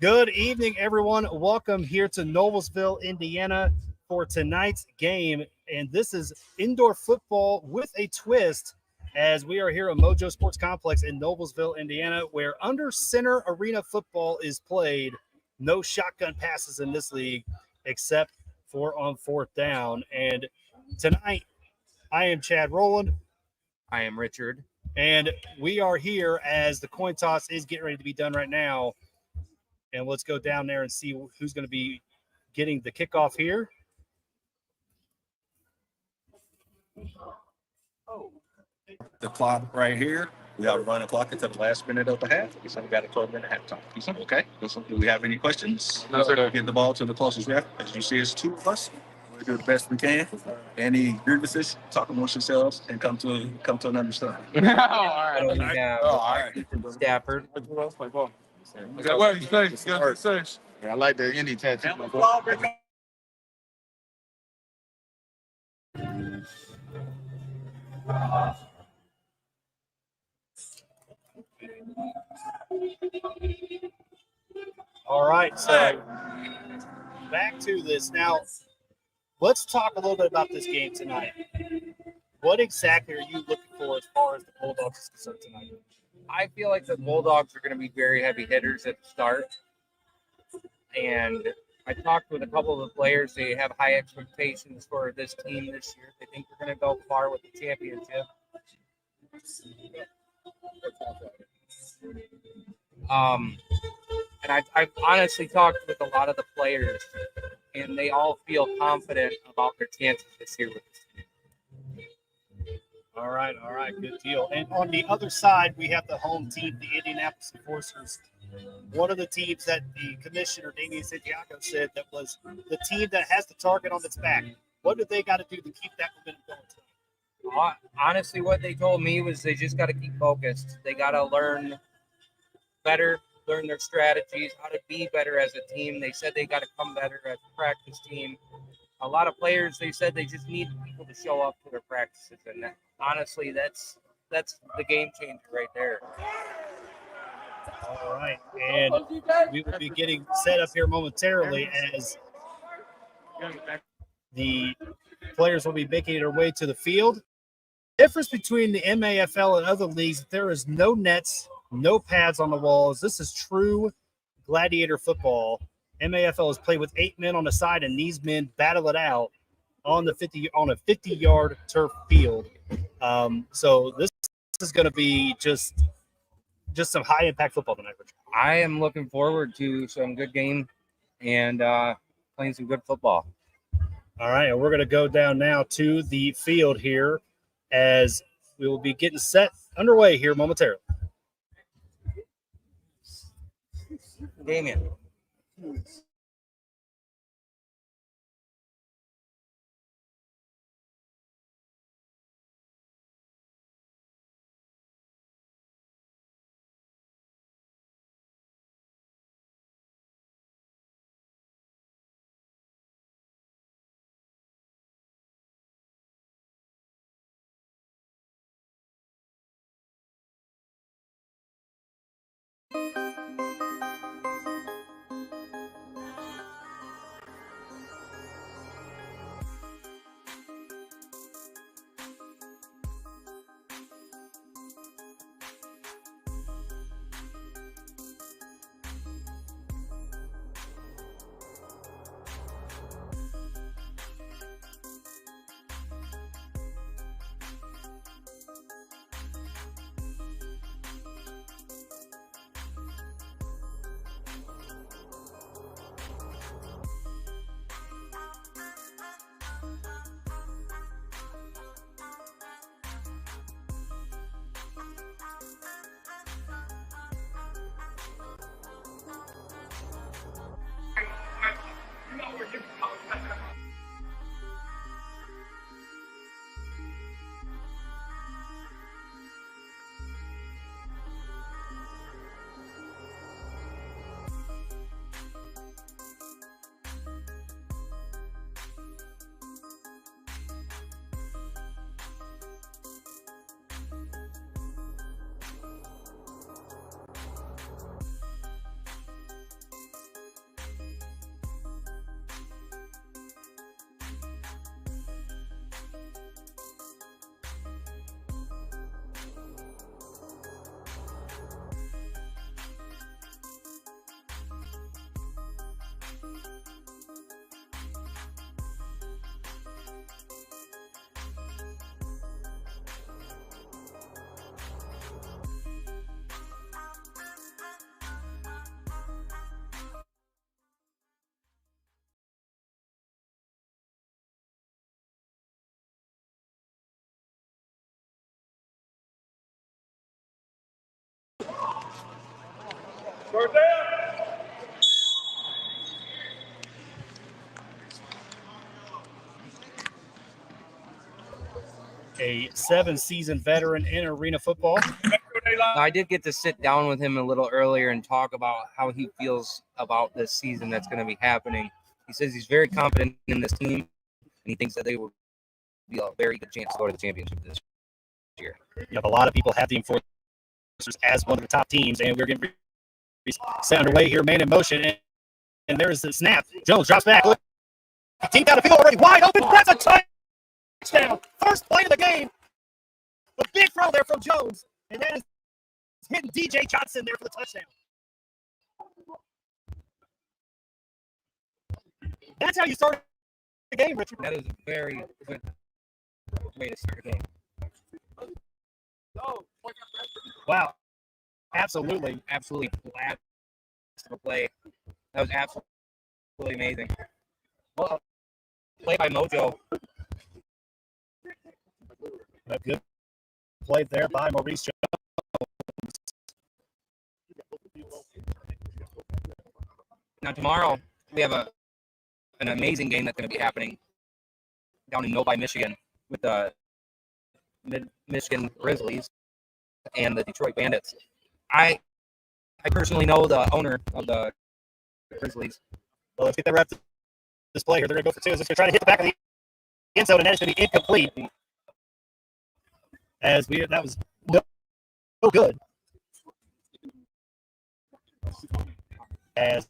Good evening, everyone. Welcome here to Noblesville, Indiana for tonight's game. And this is indoor football with a twist as we are here at Mojo Sports Complex in Noblesville, Indiana, where under center arena football is played. No shotgun passes in this league except for on fourth down. And tonight, I am Chad Rowland. I am Richard. And we are here as the coin toss is getting ready to be done right now. And let's go down there and see who's going to be getting the kickoff here. The clock right here. We have a running clock until the last minute of the half. So we got a 12-minute halftime. Okay. Do we have any questions? No, sir. Get the ball to the closest ref. As you see, it's two of us. We do the best we can. Any grievances, talk amongst yourselves, and come to an understanding. All right. All right. Stafford. I like the Indy tattoo. All right, so back to this. Now, let's talk a little bit about this game tonight. What exactly are you looking for as far as the Bulldogs is concerned tonight? I feel like the Bulldogs are going to be very heavy hitters at the start. And I talked with a couple of the players. They have high expectations for this team this year. They think they're going to go far with the championship. And I've honestly talked with a lot of the players, and they all feel confident about their chances this year with this team. All right, good deal. And on the other side, we have the home team, the Indianapolis Enforcers. One of the teams that the commissioner, Damian Santiago, said that was the team that has the target on its back. What do they got to do to keep that momentum going tonight? Honestly, what they told me was they just got to keep focused. They got to learn better, learn their strategies, how to be better as a team. They said they got to come better as a practice team. A lot of players, they said they just need people to show up to their practices. And honestly, that's the game changer right there. All right, and we will be getting set up here momentarily as the players will be making their way to the field. The difference between the MAFL and other leagues, there is no nets, no pads on the walls. This is true gladiator football. MAFL is played with 8 men on the side, and these men battle it out on a 50-yard turf field. So this is going to be just some high-impact football tonight, Richard. I am looking forward to some good game and playing some good football. All right, and we're going to go down now to the field here as we will be getting set underway here momentarily. Damien. A 7-season veteran in arena football. I did get to sit down with him a little earlier and talk about how he feels about this season that's going to be happening. He says he's very confident in this team, and he thinks that they will be a very good chance to go to the championship this year. You have a lot of people have the Enforcers as one of the top teams, and we're getting set underway here, man in motion, and there's the snap. Jones drops back. Look, team down the field already, wide open. That's a touchdown. First play of the game. A big throw there from Jones, and that is hitting DJ Johnson there for the touchdown. That's how you start the game, Richard. That is a very good way to start a game. Wow. Absolutely. Absolutely flat play. That was absolutely amazing. Well, play by Mojo. A good play there by Maurice Jones. Now tomorrow we have an amazing game that's going to be happening down in Novi, Michigan, with the Michigan Grizzlies and the Detroit Bandits. I personally know the owner of the Grizzlies. Well, let's get that wrapped. This play here, they're going to go for two. They're going to try to hit the back of the end zone, and that is going to be incomplete. That was no good. As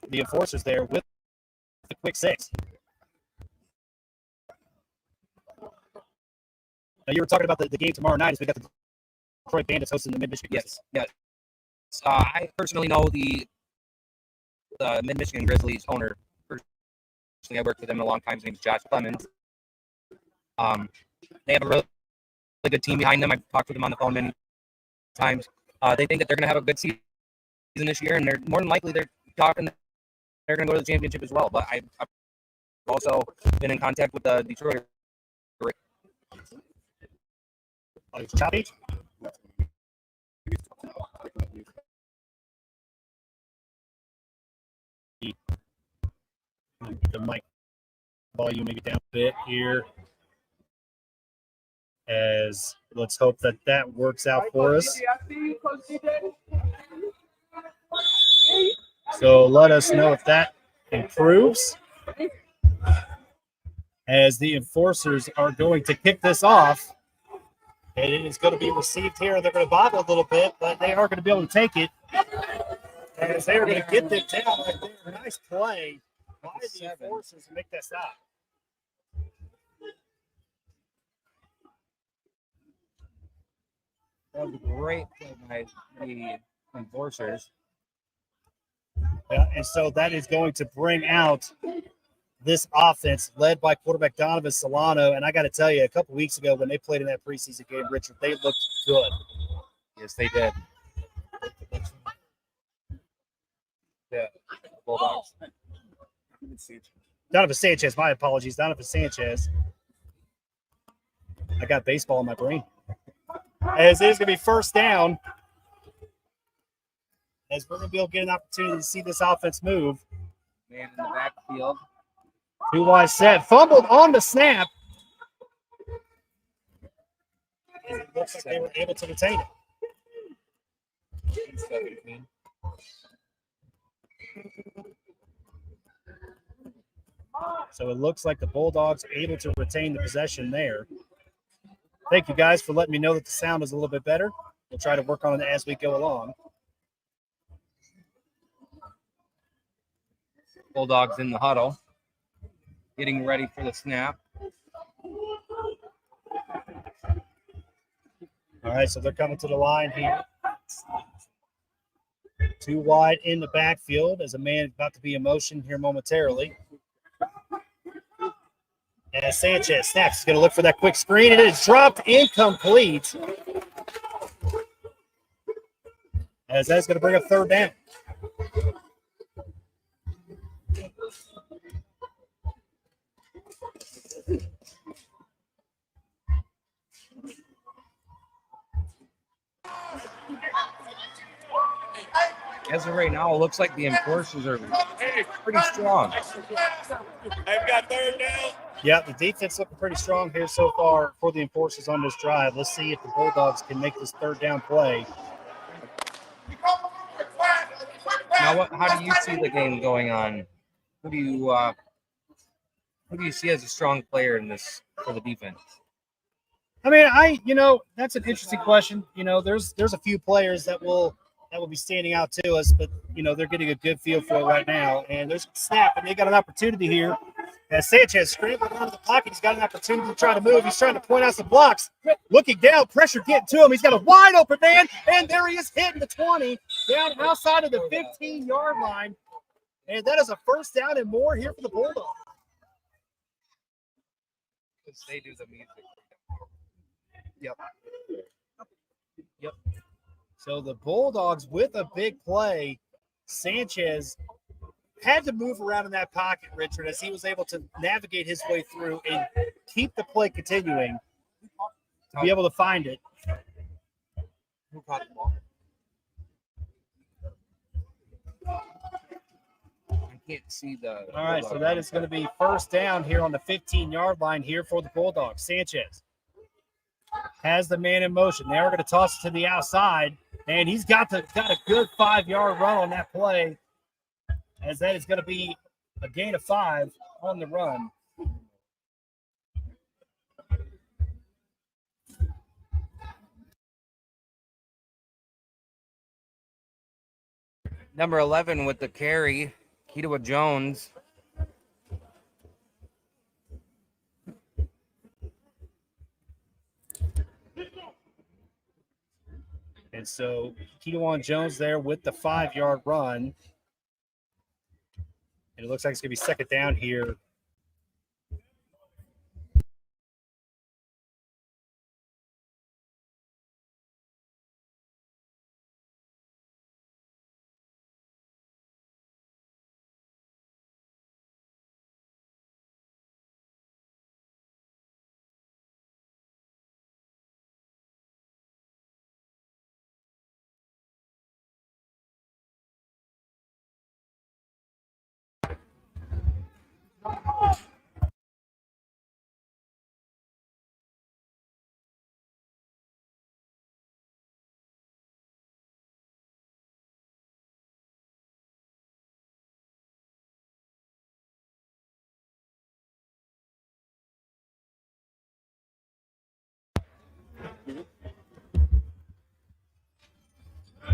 the Enforcers there with the quick six. Now, you were talking about the game tomorrow night as we got the Detroit Bandits hosting the Mid-Michigan. Yes. I personally know the Mid-Michigan Grizzlies owner. Personally, I worked with him a long time. His name is Josh Clemens. They have a really good team behind them. I've talked with them on the phone many times. They think that they're going to have a good season this year, and they're more than likely they're talking they're going to go to the championship as well. But I've also been in contact with the Detroit. It's choppy. The mic volume maybe down a bit here. As let's hope that works out for us. So let us know if that improves. As the Enforcers are going to kick this off. And it is going to be received here. They're going to bobble a little bit, but they are going to be able to take it. As they are going to get them down right there. Nice play by the Enforcers to make that stop. That was a great play by the Enforcers. Yeah, and so that is going to bring out this offense led by quarterback Donovan Solano. And I got to tell you, a couple weeks ago when they played in that preseason game, Richard, they looked good. Yes, they did. Yeah, Bulldogs. Donovan Sanchez, my apologies. Donovan Sanchez. I got baseball in my brain. As it is going to be first down. As we're going to be able to get an opportunity to see this offense move. Man in the backfield. Two wide set. Fumbled on the snap. It looks like they were able to retain it. So it looks like the Bulldogs are able to retain the possession there. Thank you guys for letting me know that the sound is a little bit better. We'll try to work on it as we go along. Bulldogs in the huddle, getting ready for the snap. All right, so they're coming to the line here. Two wide in the backfield as a man about to be in motion here momentarily. And Sanchez snaps. He's going to look for that quick screen, and it is dropped incomplete. As that's going to bring up third down. As of right now, it looks like the enforcers are pretty strong. Yeah, the defense looking pretty strong here so far for the enforcers on this drive. Let's see if the Bulldogs can make this third down play. Now, how do you see the game going on? Who do you see as a strong player in this for the defense? I mean, that's an interesting question. There's a few players that will be standing out to us, but they're getting a good feel for it right now. And there's a snap, and they got an opportunity here. As Sanchez scrambling out of the pocket, he's got an opportunity to try to move. He's trying to point out some blocks. Looking down, pressure getting to him. He's got a wide open man, and there he is hitting the 20 down outside of the 15-yard line. And that is a first down and more here for the Bulldogs. They do the music. Yep. So the Bulldogs with a big play. Sanchez had to move around in that pocket, Richard, as he was able to navigate his way through and keep the play continuing to be able to find it. Who caught the ball? I can't see the. All right, so that is going to be first down here on the 15-yard line here for the Bulldogs. Sanchez has the man in motion. Now we're going to toss it to the outside, and he's got a good 5-yard run on that play, as that is going to be a gain of 5 on the run. Number 11 with the carry, Keita Jones. And so Keita Jones there with the 5-yard run. And it looks like it's going to be second down here.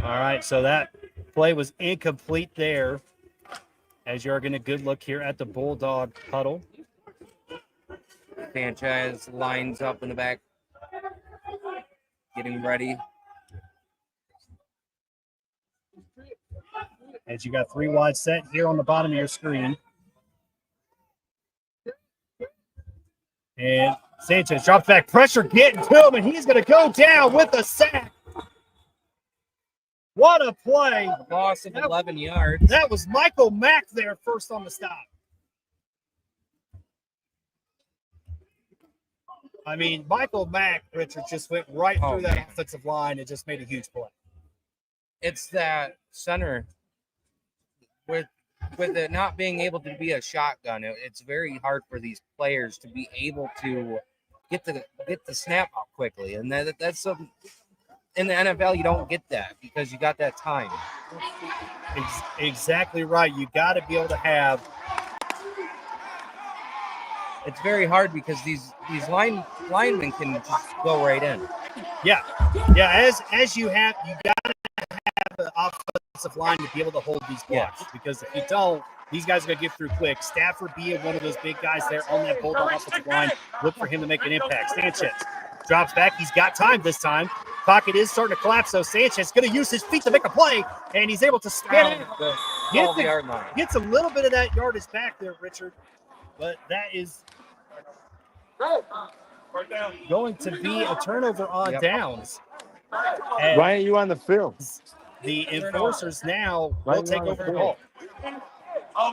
All right, so that play was incomplete there, as you're getting a good look here at the Bulldog huddle. Sanchez lines up in the back, getting ready. As you got 3 wide set here on the bottom of your screen. And Sanchez drops back, pressure getting to him, and he's going to go down with a sack. What a play. Loss of 11 yards. That was Michael Mack there first on the stop. I mean, Michael Mack, Richard, just went right through that offensive line and just made a huge play. It's that center with it not being able to be a shotgun. It's very hard for these players to be able to get the snap out quickly, and that's something. In the NFL, you don't get that because you got that time. Exactly right. You got to be able to have. It's very hard because these linemen can just go right in. Yeah. As you got to have an offensive line to be able to hold these blocks, because if you don't, these guys are going to get through quick. Stafford being one of those big guys there on that Bulldog offensive line, look for him to make an impact. Sanchez drops back. He's got time this time. Pocket is starting to collapse, so Sanchez is going to use his feet to make a play, and he's able to spin it. Gets a little bit of that yardage back there, Richard, but that is going to be a turnover on downs. Why ain't you on the field? The enforcers now will take over the ball.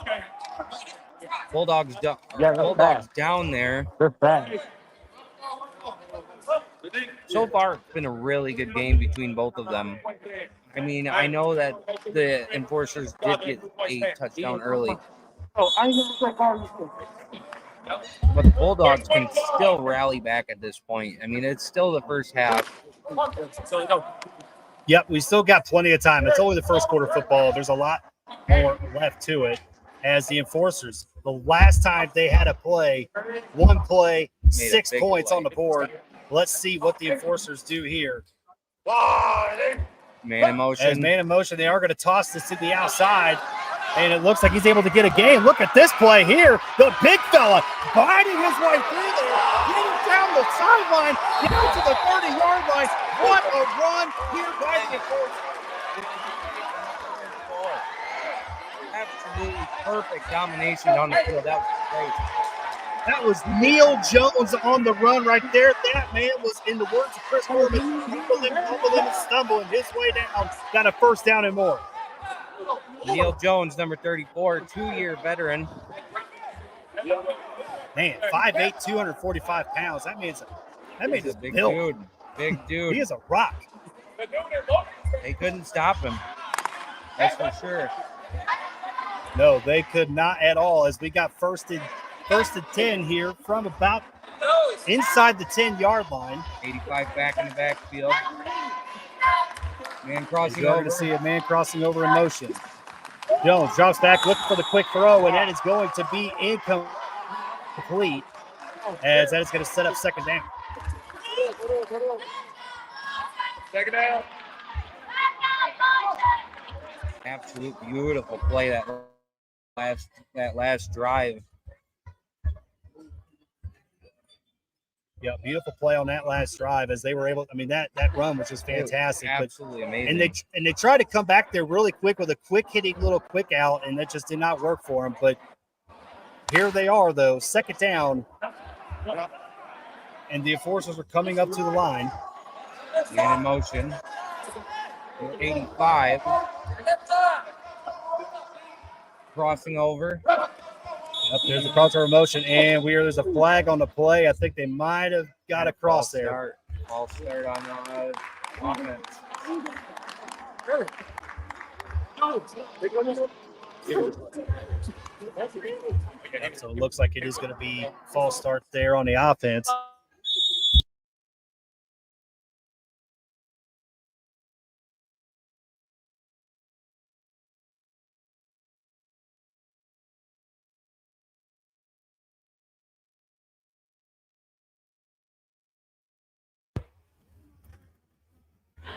Okay. Bulldogs down there. They're fast. So far, it's been a really good game between both of them. I mean, I know that the enforcers did get a touchdown early, but the Bulldogs can still rally back at this point. I mean, it's still the first half. Yep, we still got plenty of time. It's only the first quarter football. There's a lot more left to it. As the enforcers, the last time they had a play, one play, 6 points on the board. Let's see what the enforcers do here. Man in motion. As man in motion, they are going to toss this to the outside, and it looks like he's able to get a gain. Look at this play here. The big fella biting his way through there, getting down the sideline, down to the 30-yard line. What a run here by the enforcers. Absolutely perfect domination on the field. That was great. That was Neil Jones on the run right there. That man was, in the words of Chris Corbin, fumbling and stumbling his way down. Got a first down and more. Neil Jones, number 34, 2-year veteran. Man, 5'8", 245 pounds. That man's He's a big dude. Big dude. He is a rock. They couldn't stop him. That's for sure. No, they could not at all, as we got first and 10 here from about inside the 10-yard line. 85 back in the backfield. Man crossing You're over. going to see a man crossing over in motion. Jones drops back, looking for the quick throw, and that is going to be incomplete, as that is going to set up second down. Second down. Absolute beautiful play that last drive. Yeah, beautiful play on that last drive, as they were able. I mean, that run was just fantastic. Absolutely amazing. And they tried to come back there really quick with a quick hitting little quick out, and that just did not work for them. But here they are, though, second down, and the enforcers are coming up to the line. Man in motion. 85. Crossing over. Up there's the crossover motion, and there's a flag on the play. I think they might have got a cross there. False start on the offense. So it looks like it is going to be false start there on the offense.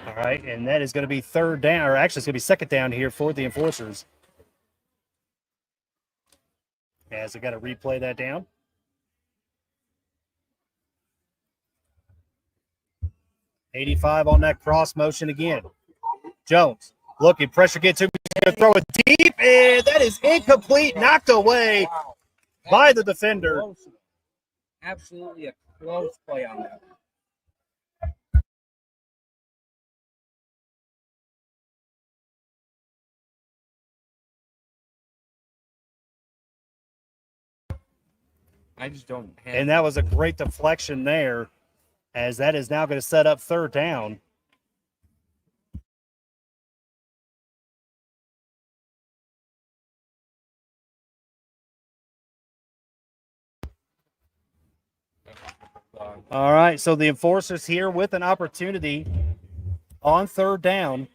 All right, and that is going to be third down, or actually it's going to be second down here for the enforcers. As I got to replay that down. .85 on that cross motion again. Jones looking, pressure gets to him, he's going to throw it deep, and that is incomplete, knocked away by the defender. Close. Absolutely a close play on that. I just don't have. And that was a great deflection there, as that is now going to set up third down. All right, so the enforcers here with an opportunity on third down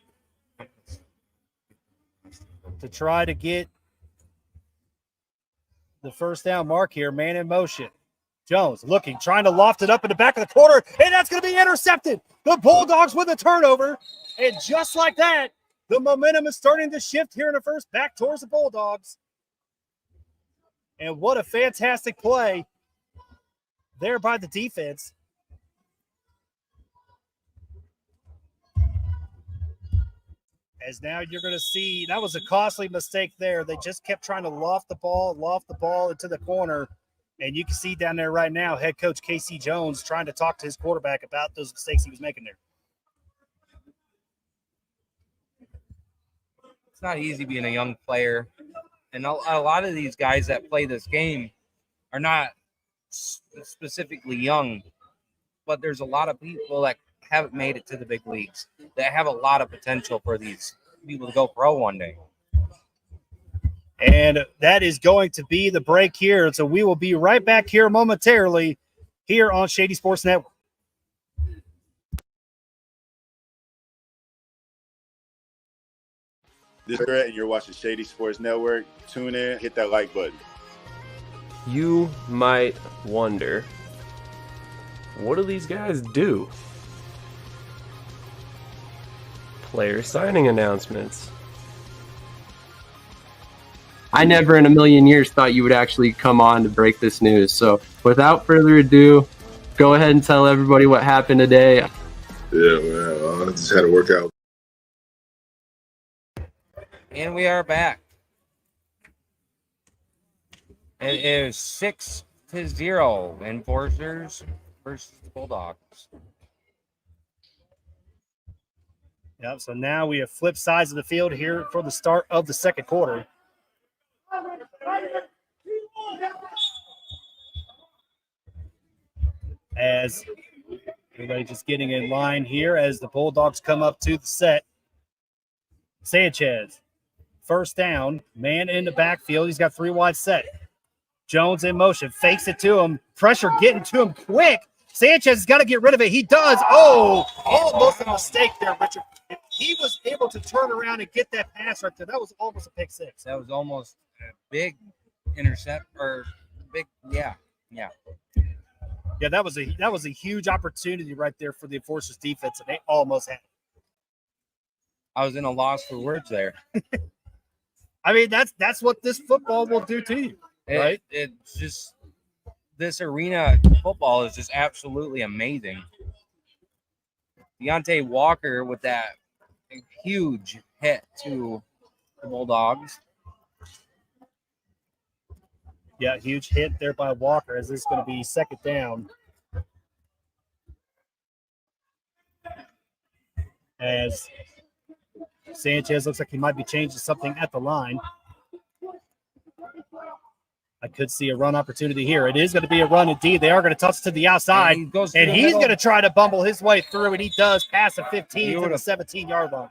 to try to get the first down mark here. Man in motion. Jones looking, trying to loft it up in the back of the corner, and that's going to be intercepted. The Bulldogs with a turnover, and just like that, the momentum is starting to shift here in the first, back towards the Bulldogs. And what a fantastic play there by the defense. As now you're going to see, that was a costly mistake there. They just kept trying to loft the ball into the corner. And you can see down there right now, head coach Casey Jones trying to talk to his quarterback about those mistakes he was making there. It's not easy being a young player. And a lot of these guys that play this game are not specifically young, but there's a lot of people that haven't made it to the big leagues that have a lot of potential for these people to go pro one day. And that is going to be the break here. So we will be right back here momentarily here on Shady Sports Network. This is Brett, and you're watching Shady Sports Network. Tune in, hit that like button. You might wonder, what do these guys do? Player signing announcements. I never in a million years thought you would actually come on to break this news. So without further ado, go ahead and tell everybody what happened today. Yeah, man. I just had to work out. And we are back. It is 6-0 Enforcers versus the Bulldogs. Yep, so now we have flipped sides of the field here for the start of the second quarter. As everybody just getting in line here as the Bulldogs come up to the set. Sanchez, first down, man in the backfield. He's got 3 wide set. Jones in motion, fakes it to him. Pressure getting to him quick. Sanchez has got to get rid of it. He does. Oh, almost a mistake there, Richard. If he was able to turn around and get that pass right there, that was almost a pick six. That was almost a big intercept or big, yeah. Yeah, that was a huge opportunity right there for the Enforcers defense, and they almost had it. I was in a loss for words there. I mean, that's what this football will do to you, right? It's just this arena football is just absolutely amazing. Deontay Walker with that huge hit to the Bulldogs. Yeah, huge hit there by Walker as this is going to be second down. As Sanchez looks like he might be changing something at the line. I could see a run opportunity here. It is going to be a run indeed. They are going to toss it to the outside, and he's going to try to bumble his way through, and he does pass a 15 to the 17-yard line.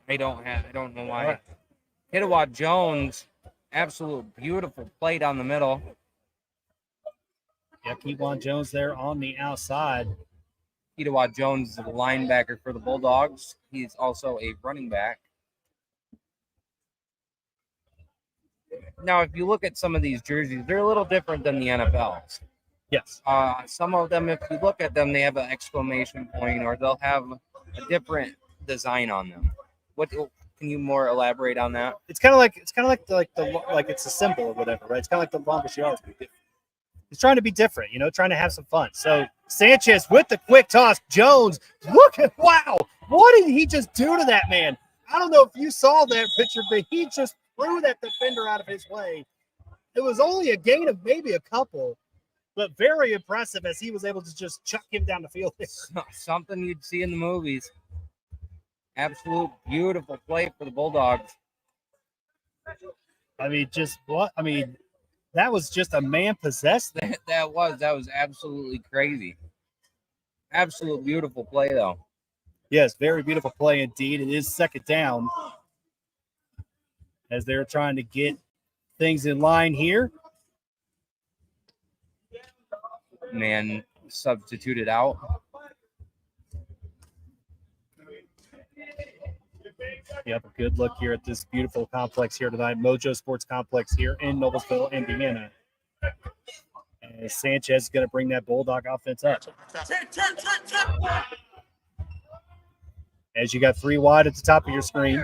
I don't know why. Hitawa Jones, absolute beautiful play down the middle. Yeah, Kewan Jones there on the outside. Hitawa Jones is a linebacker for the Bulldogs. He's also a running back. Now, if you look at some of these jerseys, they're a little different than the NFL's. Yes. Some of them, if you look at them, they have an exclamation point or they'll have a different design on them. What can you more elaborate on that? It's kind of like it's a symbol or whatever, right? It's kind of like the longest yards. He's trying to be different, trying to have some fun. So Sanchez with the quick toss. Jones, wow. What did he just do to that man? I don't know if you saw that, Richard, but he just threw that defender out of his way. It was only a gain of maybe a couple, but very impressive as he was able to just chuck him down the field. Something you'd see in the movies. Absolute beautiful play for the Bulldogs. I mean, just what? I mean, that was just a man possessed. That was absolutely crazy. Absolute beautiful play, though. Yes, very beautiful play indeed. It is second down as they're trying to get things in line here. Man substituted out. Yep, a good look here at this beautiful complex here tonight. Mojo Sports Complex here in Noblesville, Indiana. And Sanchez is going to bring that Bulldog offense up. As you got 3 wide at the top of your screen.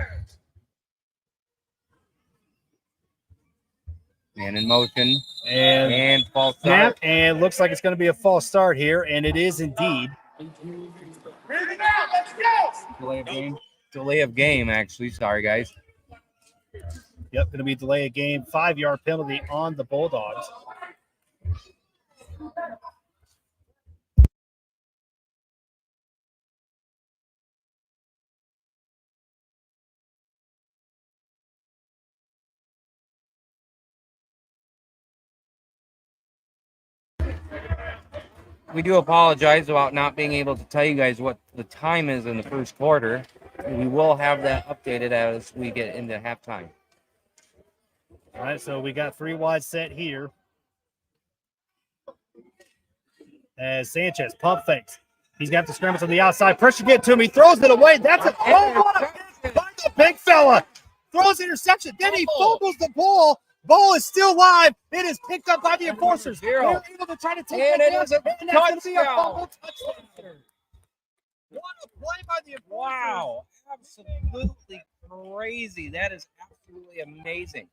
Man in motion. And false start. And looks like it's going to be a false start here, and it is indeed. Delay of game, actually. Sorry, guys. Yep, going to be delay of game. 5-yard penalty on the Bulldogs. We do apologize about not being able to tell you guys what the time is in the first quarter. We will have that updated as we get into halftime. All right, so we got 3 wide set here. As Sanchez pump fakes. He's got the scramble to the outside. Pressure get to him. He throws it away. That's a what a pick by the big fella. Throws interception. Then he fumbles the ball. Ball is still live. It is picked up by the enforcers. They're able to try to take And it it is a down. And that's going to be a touchdown. fumble touchdown. What a play by the enforcers. Wow, absolutely crazy. That is absolutely amazing.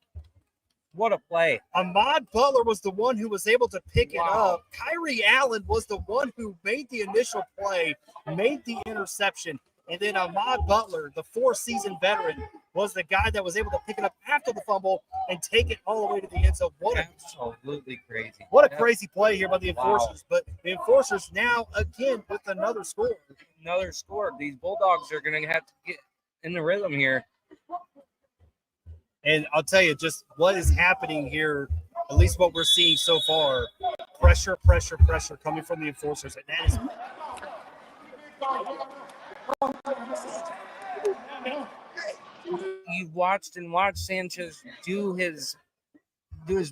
What a play. Ahmad Butler was the one who was able to pick it Wow. up. Kyrie Allen was the one who made the initial play, made the interception. And then Ahmad Butler, the 4-season veteran, was the guy that was able to pick it up after the fumble and take it all the way to the end zone. Absolutely crazy. What a crazy play here by the enforcers. But the enforcers now, again, with another score. Another score. These Bulldogs are going to have to get in the rhythm here. And I'll tell you, just what is happening here, at least what we're seeing so far, pressure coming from the enforcers. And that is You've watched Sanchez do his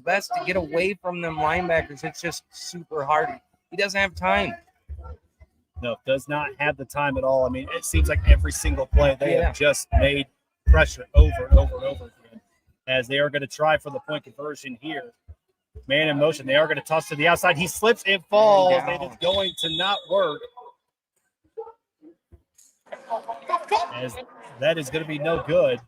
best to get away from them linebackers. It's just super hard. He doesn't have time. No, does not have the time at all. I mean, it seems like every single play they have just made pressure over and over and over again, as they are going to try for the point conversion here. Man in motion. They are going to toss to the outside. He slips and falls, and it's going to not work. As that is going to be no good.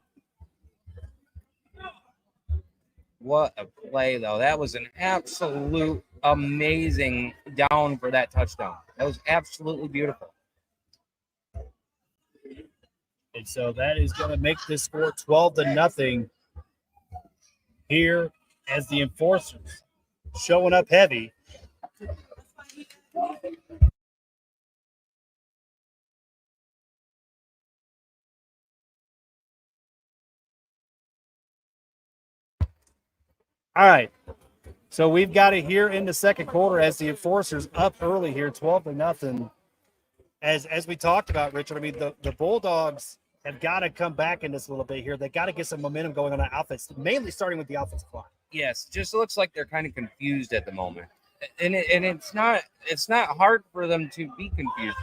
What a play, though. That was an absolute amazing down for that touchdown. That was absolutely beautiful. And so that is going to make this score 12-0 here as the enforcers showing up heavy. All right. So we've got it here in the second quarter as the enforcers up early here, 12-0. As we talked about, Richard, I mean, the Bulldogs have got to come back in this a little bit here. They got to get some momentum going on that offense, mainly starting with the offensive line. Yes, just looks like they're kind of confused at the moment. And it's not hard for them to be confused.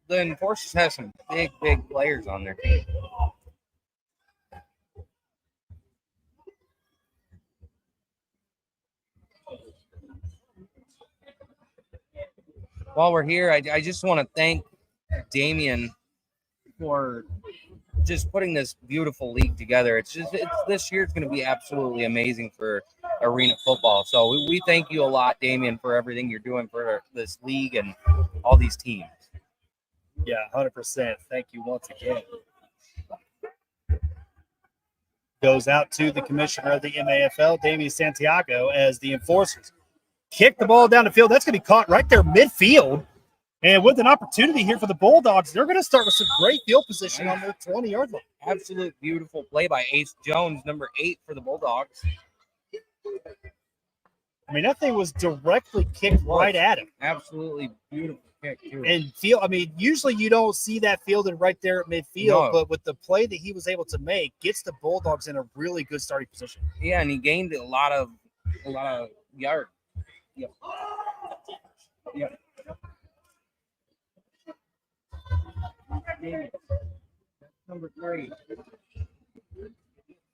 The enforcers have some big players on their team. While we're here, I just want to thank Damian for just putting this beautiful league together. It's this year it's going to be absolutely amazing for arena football. So we thank you a lot, Damian, for everything you're doing for this league and all these teams. Yeah, 100%. Thank you once again. Goes out to the commissioner of the MAFL, Damian Santiago, as the enforcers kick the ball down the field. That's going to be caught right there midfield. And with an opportunity here for the Bulldogs, they're going to start with some great field position on their 20-yard line. Absolute beautiful play by Ace Jones, number 8 for the Bulldogs. I mean, that thing was directly kicked right at him. Absolutely beautiful kick, too. And usually you don't see that fielded right there at midfield, but with the play that he was able to make, gets the Bulldogs in a really good starting position. Yeah, and he gained a lot of yards. Yep. Number 3.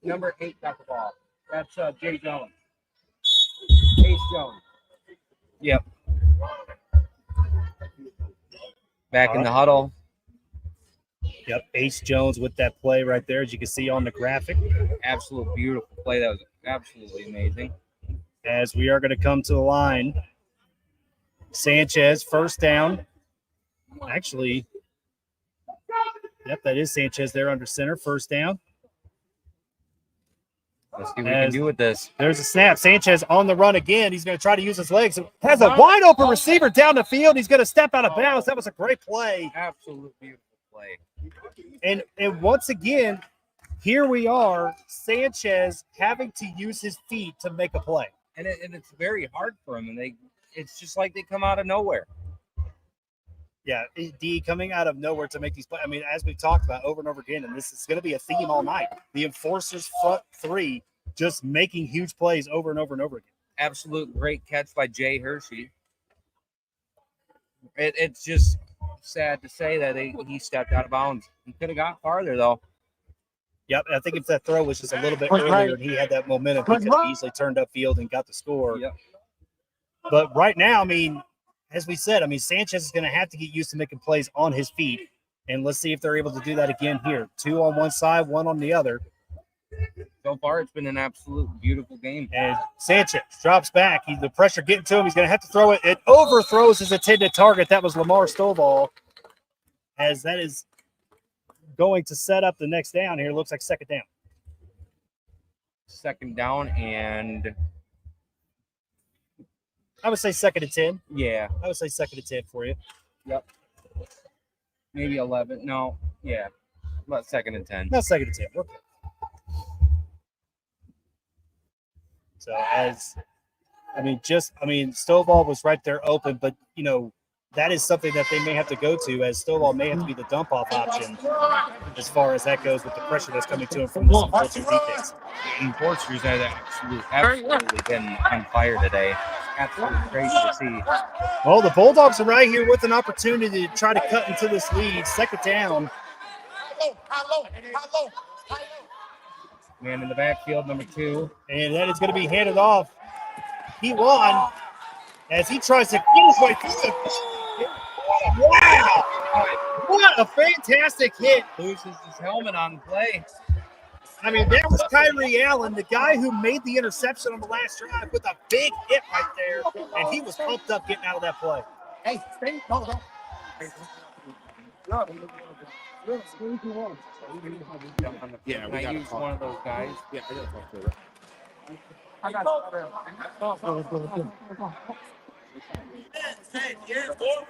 Number 8 got the ball. That's Jay Jones. Ace Jones. Yep. Back in the huddle. Yep, Ace Jones with that play right there, as you can see on the graphic. Absolute beautiful play. That was absolutely amazing. As we are going to come to the line. Sanchez, first down. Actually, yep, that is Sanchez there under center, first down. Let's see what we can do with this. There's a snap. Sanchez on the run again. He's going to try to use his legs. Has a wide open receiver down the field. He's going to step out of bounds. That was a great play. Absolute beautiful play. And once again, here we are, Sanchez having to use his feet to make a play. And it's very hard for him. And it's just like they come out of nowhere. Yeah, D coming out of nowhere to make these plays. I mean, as we've talked about over and over again, and this is going to be a theme all night. The enforcers front three just making huge plays over and over and over again. Absolute great catch by Jay Hershey. It's just sad to say that he stepped out of bounds. He could have got farther, though. Yep, I think if that throw was just a little bit earlier and he had that momentum, he could have easily turned upfield and got the score. Yep. But right now, I mean, as we said, I mean, Sanchez is going to have to get used to making plays on his feet. And let's see if they're able to do that again here. 2 on one side, 1 on the other. So far, it's been an absolute beautiful game. And Sanchez drops back. The pressure getting to him. He's going to have to throw it. It overthrows his intended target. That was Lamar Stovall. As that is going to set up the next down here. Looks like second down. Second down, and I would say second and 10. yeah, I would say second and 10 for you. yep, maybe 11. No, yeah, about second and 10. No, second and 10. Okay. So Stovall was right there open, but that is something that they may have to go to, as Stovall may have to be the dump off option as far as that goes with the pressure that's coming to him from this Enforcers defense. The Enforcers have absolutely been on fire today. Absolutely crazy to see. Well, the Bulldogs are right here with an opportunity to try to cut into this lead. Second down. Man in the backfield, number 2. And that is going to be handed off. He won as he tries to get his way through. Wow! What a fantastic hit. Loses his helmet on the play. I mean, that was Kyrie Allen, the guy who made the interception on the last drive with a big hit right there, and he was pumped up getting out of that play. Hey, stay, hold on. Yeah, we use one of those guys. Yeah, I got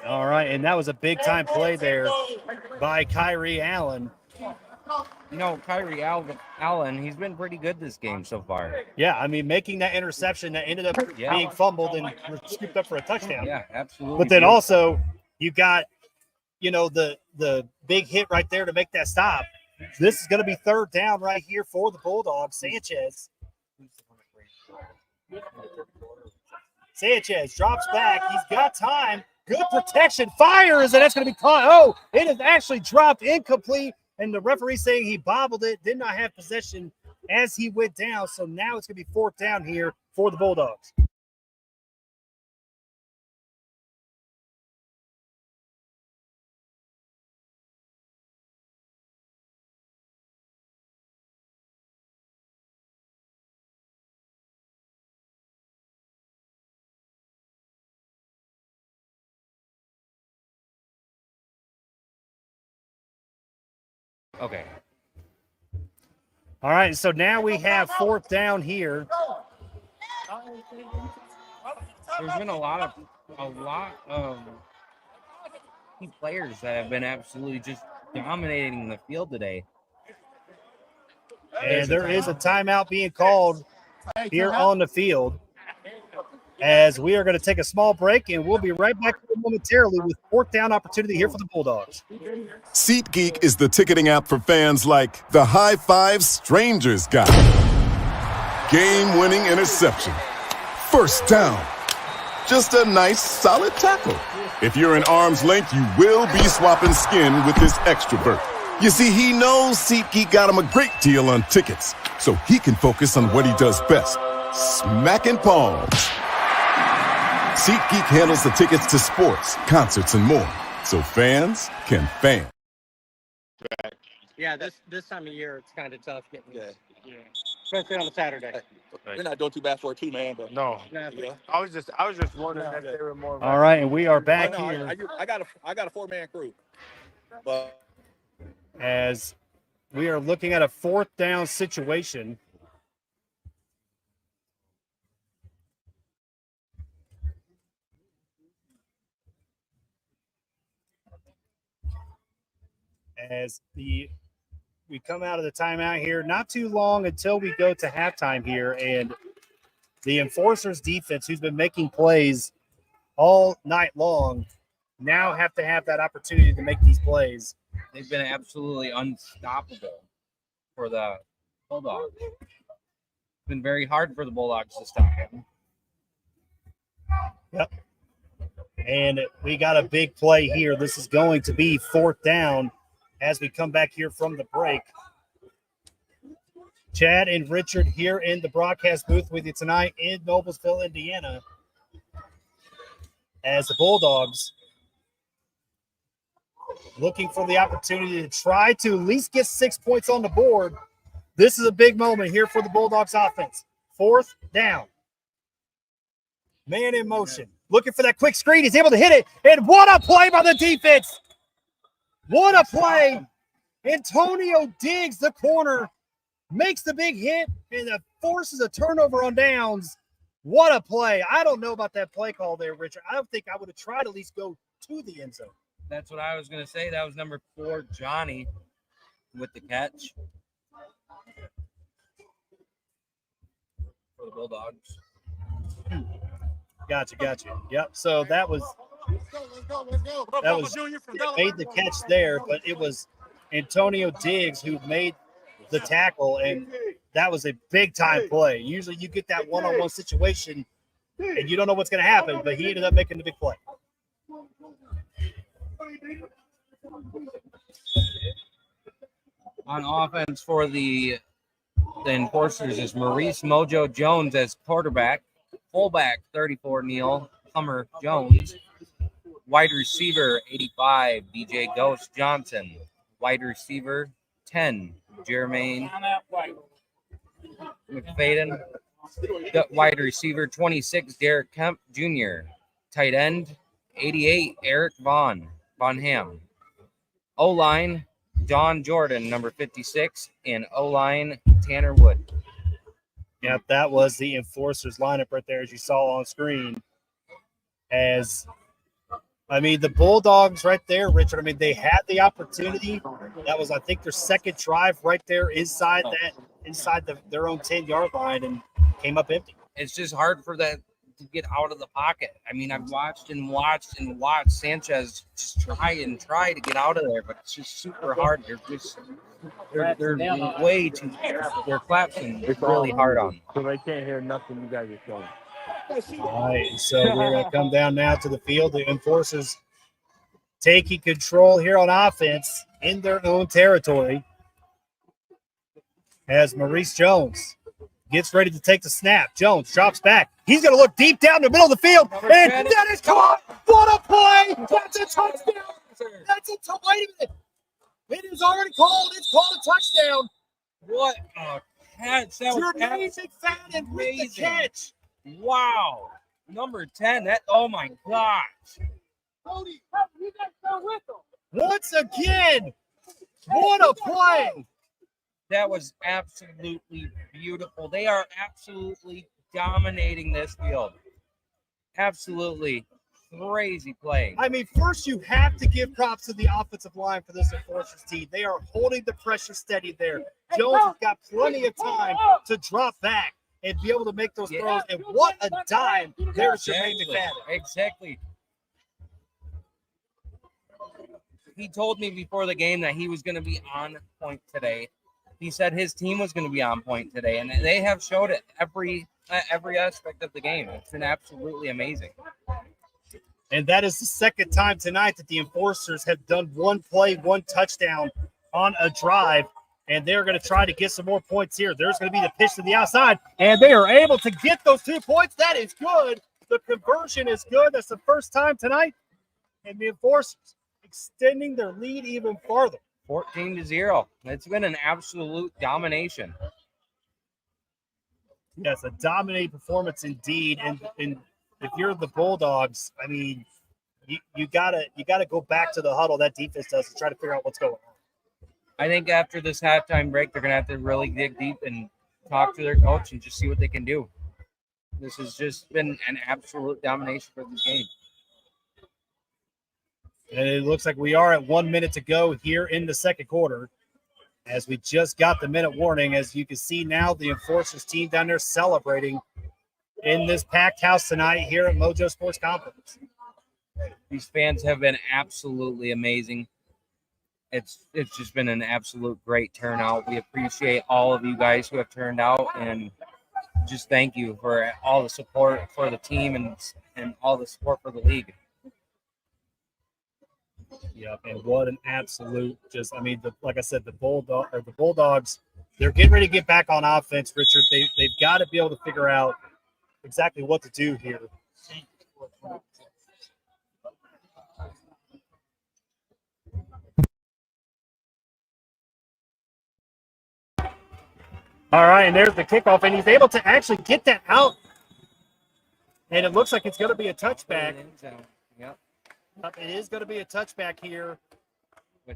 All right, and that was a big-time play there by Kyrie Allen. Kyrie Allen, he's been pretty good this game so far. Yeah, I mean, making that interception that ended up being fumbled and scooped up for a touchdown. Yeah, absolutely. But then also, you got, the big hit right there to make that stop. This is going to be third down right here for the Bulldogs. Sanchez drops back. He's got time. Good protection. Fires, and that's going to be caught. Oh, it is actually dropped incomplete. And the referee saying he bobbled it, did not have possession as he went down. So now it's going to be fourth down here for the Bulldogs. Okay. All right, so now we have fourth down here. There's been a lot of key players that have been absolutely just dominating the field today. And there is a timeout being called here on the field, as we are going to take a small break, and we'll be right back momentarily with fourth down opportunity here for the Bulldogs. SeatGeek is the ticketing app for fans like the High Five Strangers guy. Game-winning interception. First down. Just a nice, solid tackle. If you're in arm's length, you will be swapping skin with this extrovert. You see, he knows SeatGeek got him a great deal on tickets, so he can focus on what he does best, smacking palms. SeatGeek handles the tickets to sports, concerts, and more, so fans can fan. Yeah, this time of year it's kind of tough getting especially on a Saturday. You're not doing too bad for a 2-man, but No, Yeah. I was just wondering if they were more. All right, and we are I back know, here I got a 4-man crew, but as we are looking at a fourth down situation. As we come out of the timeout here, not too long until we go to halftime here, and the Enforcers defense, who's been making plays all night long now have to have that opportunity to make these plays. They've been absolutely unstoppable for the Bulldogs. It's been very hard for the Bulldogs to stop them. Yep. And we got a big play here. This is going to be 4th down as we come back here from the break. Chad and Richard here in the broadcast booth with you tonight in Noblesville, Indiana, as the Bulldogs looking for the opportunity to try to at least get 6 points on the board. This is a big moment here for the Bulldogs offense. 4th down. Man in motion. Looking for that quick screen. He's able to hit it. And what a play by the defense. What a play. Antonio Diggs, the corner, makes the big hit and forces a turnover on downs. What a play. I don't know about that play call there, Richard. I don't think I would have tried to at least go to the end zone. That's what I was going to say. That was number 4, Johnny, with the catch for the Bulldogs. Gotcha. Yep. So that was made the catch there, but it was Antonio Diggs who made the tackle, and that was a big time play. Usually you get that one-on-one situation and you don't know what's going to happen, but he ended up making the big play. On offense for the Enforcers is Maurice Mojo Jones as quarterback, fullback 34 Neil Hummer Jones, wide receiver 85 DJ Ghost Johnson, wide receiver 10 Jermaine McFadden, wide receiver 26 Derek Kemp Jr., tight end 88 Eric Von Ham, O-line John Jordan, number 56, and O-line Tanner Wood. Yep, that was the Enforcers lineup right there, as you saw on screen. The Bulldogs right there, Richard, they had the opportunity. That was, I think, their second drive right there inside their own 10-yard line, and came up empty. It's just hard for that to get out of the pocket. I've watched Sanchez just try to get out of there, but it's just super hard. They're way too. They're collapsing really hard on. So they can't hear nothing you guys are saying. All right, so we're going to come down now to the field. The Enforcers taking control here on offense in their own territory as Maurice Jones gets ready to take the snap. Jones drops back. He's going to look deep down the middle of the field, and that is caught. What a play! That's a touchdown. Wait a minute. It is already called. It's called a touchdown. What a catch! That was amazing. McFadden with the catch. Wow, number 10. Oh my gosh! Cody, you guys go with them. Once again, what a play! That was absolutely beautiful. They are absolutely dominating this field. Absolutely crazy play. First you have to give props to the offensive line for this Enforcers team. They are holding the pressure steady there. Jones has got plenty of time to drop back and be able to make those throws. And what a dime there's Jermaine McFadden. Exactly. He told me before the game that he was going to be on point today. He said his team was going to be on point today, and they have showed it every aspect of the game. It's been absolutely amazing. And that is the second time tonight that the Enforcers have done one play, one touchdown on a drive, and they're going to try to get some more points here. There's going to be the pitch to the outside, and they are able to get those 2 points. That is good. The conversion is good. That's the first time tonight, and the Enforcers extending their lead even farther. 14-0. It's been an absolute domination. Yes, a dominating performance indeed. And if you're the Bulldogs, you gotta go back to the huddle that defense does to try to figure out what's going on. I think after this halftime break, they're gonna have to really dig deep and talk to their coach and just see what they can do. This has just been an absolute domination for this game. And it looks like we are at 1 minute to go here in the second quarter, as we just got the minute warning. As you can see now, the Enforcers team down there celebrating in this packed house tonight here at Mojo Sports Complex. These fans have been absolutely amazing. It's just been an absolute great turnout. We appreciate all of you guys who have turned out, and just thank you for all the support for the team and all the support for the league. Yep, and what an absolute like I said, the Bulldogs, they're getting ready to get back on offense, Richard. They've got to be able to figure out exactly what to do here. All right, and there's the kickoff, and he's able to actually get that out. And it looks like it's going to be a touchback. Yep. It is going to be a touchback here. With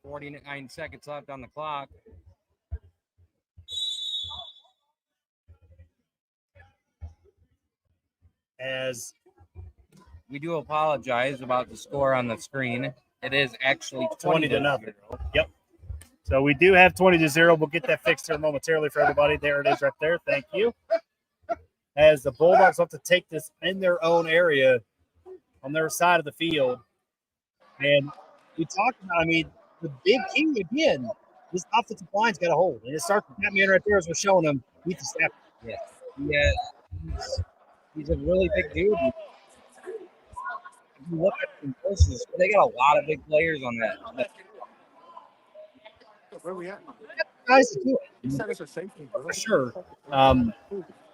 49 seconds left on the clock. As we do apologize about the score on the screen. It is actually 20 to nothing. Yep. So we do have 20-0. We'll get that fixed here momentarily for everybody. There it is right there. Thank you. As the Bulldogs have to take this in their own area on their side of the field. And we talked about, the big key again, this offensive line's got a hold. And it starts with that man right there as we're showing him. Ethan Stafford. Yeah. He's a really big dude. If you look at them versus, they got a lot of big players on that. Where are we at? Guys to do You said it's a safety, bro. for sure.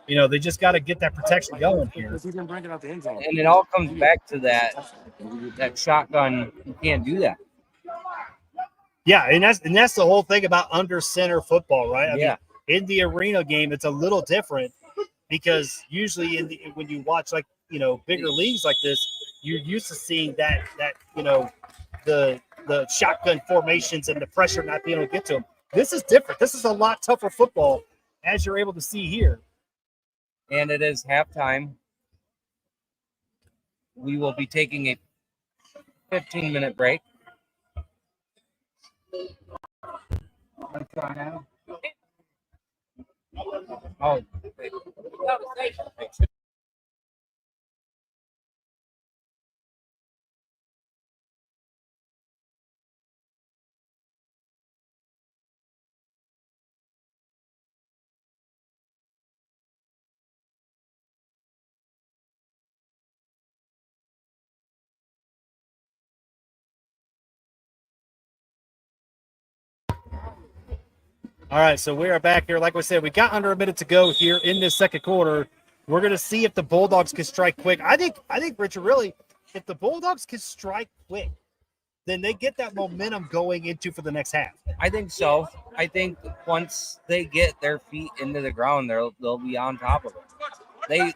They just got to get that protection going here. He's been bringing out the end zone. And it all comes back to that shotgun. You can't do that. Yeah, and that's the whole thing about under center football, right? I Yeah. mean, in the arena game, it's a little different because usually when you watch bigger leagues like this, you're used to seeing that the shotgun formations and the pressure not being able to get to them. This is different. This is a lot tougher football, as you're able to see here. And it is halftime. We will be taking a 15-minute break. Oh. All right, so we are back here. Like we said, we got under a minute to go here in this second quarter. We're going to see if the Bulldogs can strike quick. I think, Richard, really, if the Bulldogs can strike quick, then they get that momentum going into for the next half. I think so. I think once they get their feet into the ground, they'll be on top of it.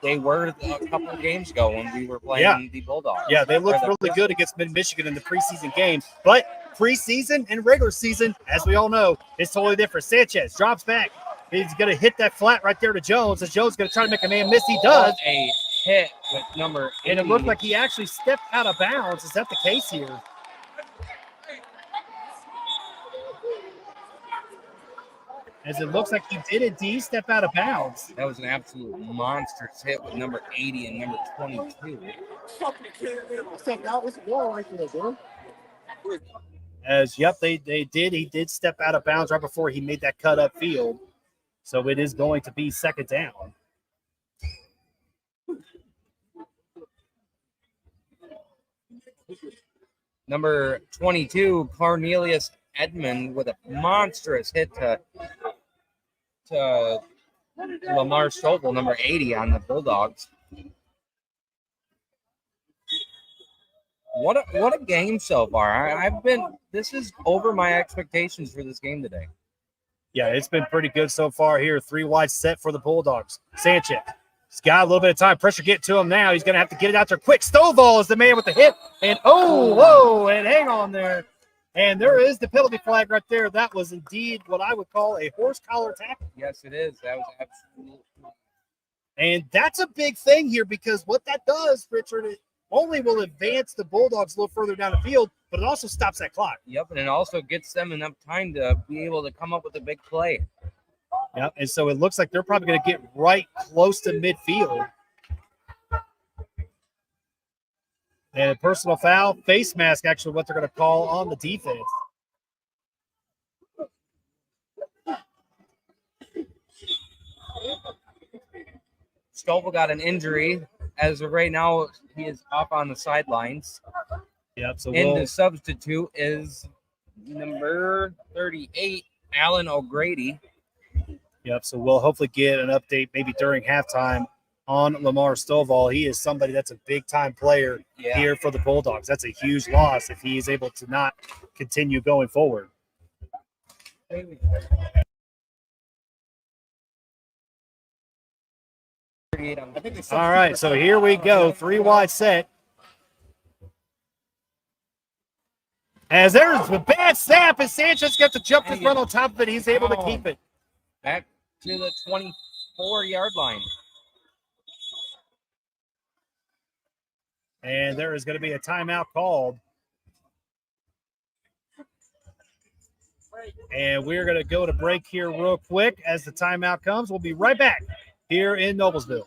They were a couple of games ago when we were playing the Bulldogs. Yeah, they looked really good against Mid-Michigan in the preseason game. But preseason and regular season, as we all know, is totally different. Sanchez drops back. He's going to hit that flat right there to Jones. As Jones going to try to make a man miss. He does. A hit with number 80. And it looked like he actually stepped out of bounds. Is that the case here? As it looks like he did indeed step out of bounds. That was an absolute monstrous hit with number 80 and number 22. As, they did. He did step out of bounds right before he made that cut upfield. So it is going to be second down. Number 22, Cornelius Edmond, with a monstrous hit to Lamar Stovall, number 80 on the Bulldogs. What a game so far. This is over my expectations for this game today. Yeah, it's been pretty good so far here. 3 wide set for the Bulldogs. Sanchez. He's got a little bit of time. Pressure getting to him now. He's going to have to get it out there quick. Stovall is the man with the hit. And, and hang on there. And there is the penalty flag right there. That was indeed what I would call a horse collar tackle. Yes, it is. That was absolutely. And that's a big thing here because what that does, Richard, it only will advance the Bulldogs a little further down the field, but it also stops that clock. Yep, and it also gets them enough time to be able to come up with a big play. Yep, and so it looks like they're probably going to get right close to midfield. And a personal foul, face mask, actually, what they're going to call on the defense. Stovall got an injury. As of right now, he is off on the sidelines. Yep, so And the substitute is number 38, Alan O'Grady. Yep, so we'll hopefully get an update maybe during halftime on Lamar Stovall. He is somebody that's a big-time player here for the Bulldogs. That's a huge loss if he is able to not continue going forward. All right, so here we go. 3 wide set. As there's a bad snap, and Sanchez gets to jump the front on top of it. He's able to keep it. Back to the 24-yard line. And there is going to be a timeout called. And we're going to go to break here real quick as the timeout comes. We'll be right back here in Noblesville.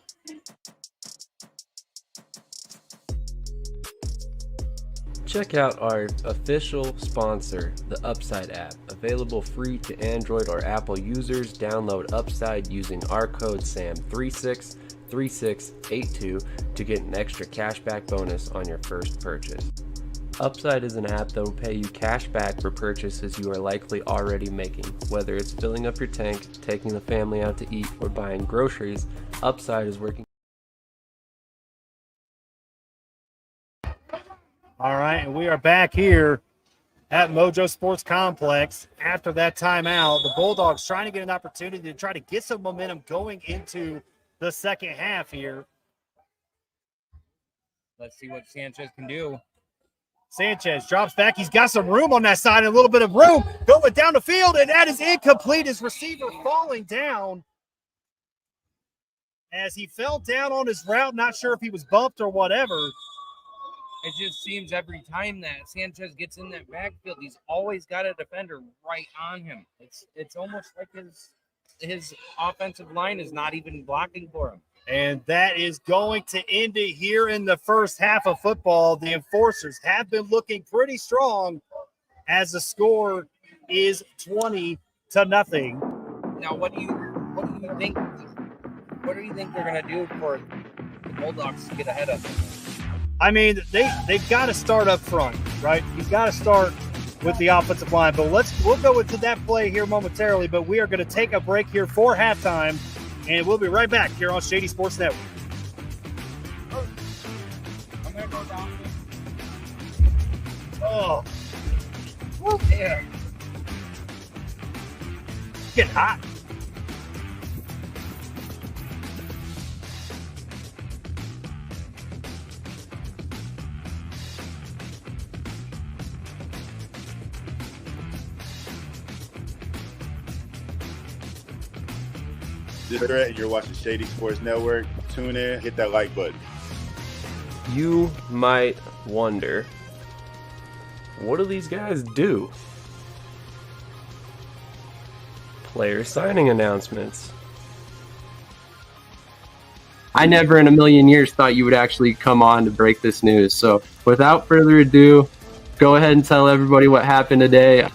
Check out our official sponsor, the Upside app. Available free to Android or Apple users. Download Upside using our code SAM363682 to get an extra cashback bonus on your first purchase. Upside is an app that will pay you cash back for purchases you are likely already making. Whether it's filling up your tank, taking the family out to eat, or buying groceries, Upside is working. All right, and we are back here at Mojo Sports Complex. After that timeout, the Bulldogs trying to get an opportunity to try to get some momentum going into the second half here. Let's see what Sanchez can do. Sanchez drops back. He's got some room on that side, a little bit of room going down the field, and that is incomplete. His receiver falling down as he fell down on his route. Not sure if he was bumped or whatever. It just seems every time that Sanchez gets in that backfield, he's always got a defender right on him. It's almost like his offensive line is not even blocking for him. And that is going to end it here in the first half of football. The Enforcers have been looking pretty strong as the score is 20-0. Now, what do you think? What do you think they're going to do for the Bulldogs to get ahead of them? I mean, they've got to start up front, right? You've got to start with the offensive line. But we'll go into that play here momentarily. But we are going to take a break here for halftime, and we'll be right back here on Shady Sports Network. I'm going to go down. Oh, Yeah. get hot. This is Brett, and you're watching Shady Sports Network. Tune in, hit that like button. You might wonder, what do these guys do? Player signing announcements. I never in a million years thought you would actually come on to break this news. So without further ado, go ahead and tell everybody what happened today.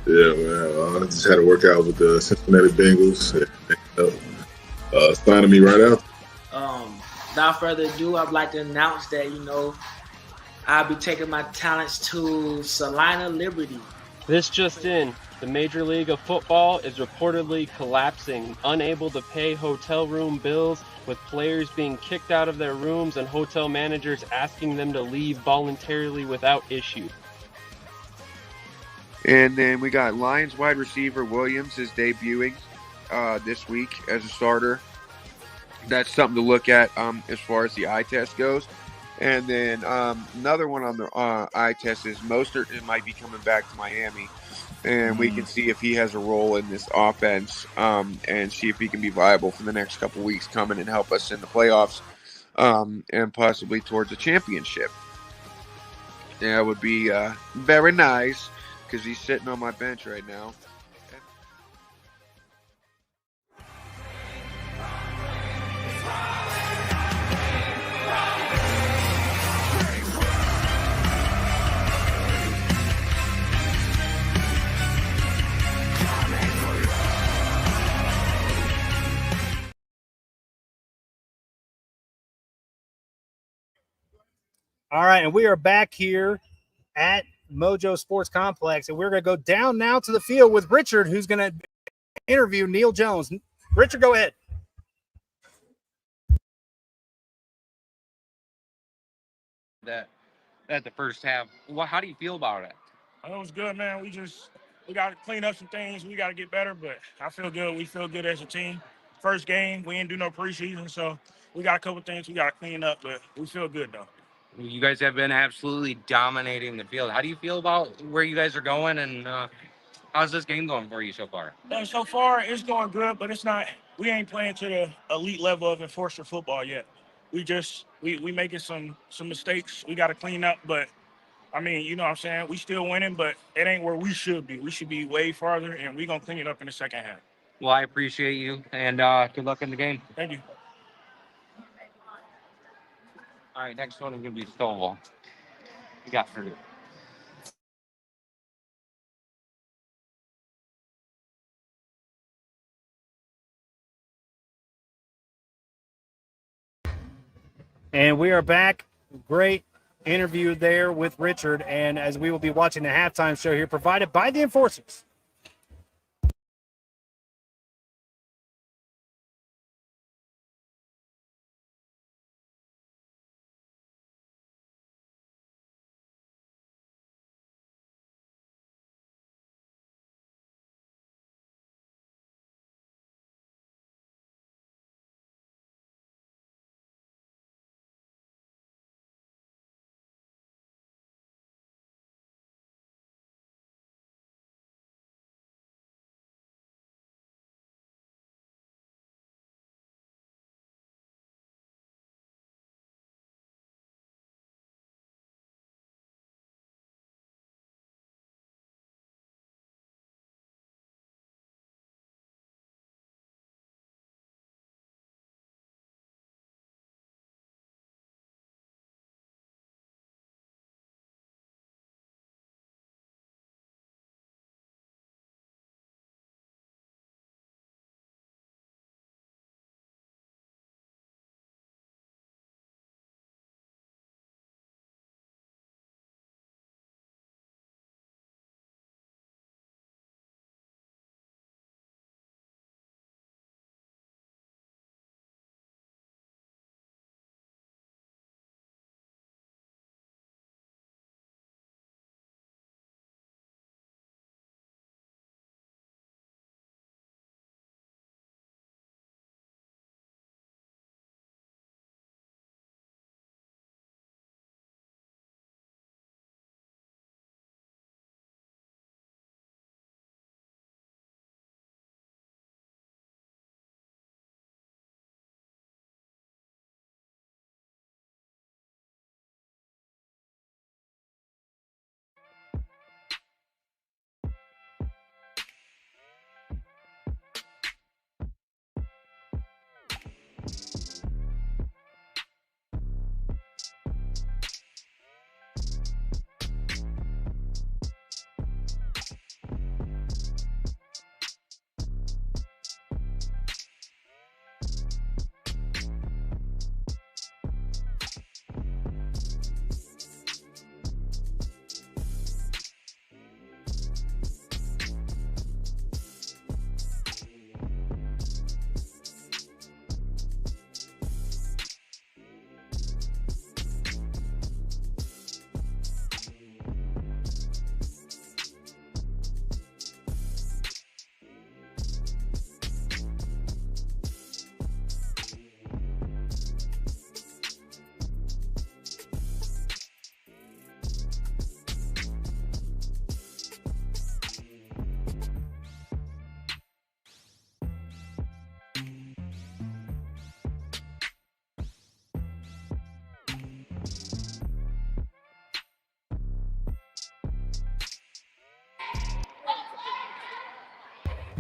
Yeah, man. I just had a workout with the Cincinnati Bengals. Signing me right out. Without further ado, I'd like to announce that, I'll be taking my talents to Salina Liberty. This just in. The Major League of Football is reportedly collapsing, unable to pay hotel room bills, with players being kicked out of their rooms and hotel managers asking them to leave voluntarily without issue. And then we got Lions wide receiver Williams is debuting this week as a starter. That's something to look at as far as the eye test goes. And then another one on the eye test is Mostert might be coming back to Miami. And we can see if he has a role in this offense and see if he can be viable for the next couple weeks coming and help us in the playoffs and possibly towards a championship. That would be very nice because he's sitting on my bench right now. All right, and we are back here at Mojo Sports Complex, and we're going to go down now to the field with Richard, who's going to interview Neil Jones. Richard, go ahead. At the first half, how do you feel about it? It was good, man. We got to clean up some things. We got to get better, but I feel good. We feel good as a team. First game, we didn't do no preseason, so we got a couple things we got to clean up, but we feel good, though. You guys have been absolutely dominating the field. How do you feel about where you guys are going, and how's this game going for you so far? So far, it's going good, but it's not. We ain't playing to the elite level of enforcer football yet. We making some mistakes. We got to clean up, but I mean, you know what I'm saying? We still winning, but it ain't where we should be. We should be way farther, and we're going to clean it up in the second half. Well, I appreciate you, and good luck in the game. Thank you. All right, next one is going to be Stovall. You got Purdue. And we are back. Great interview there with Richard. And as we will be watching the halftime show here, provided by the Enforcers.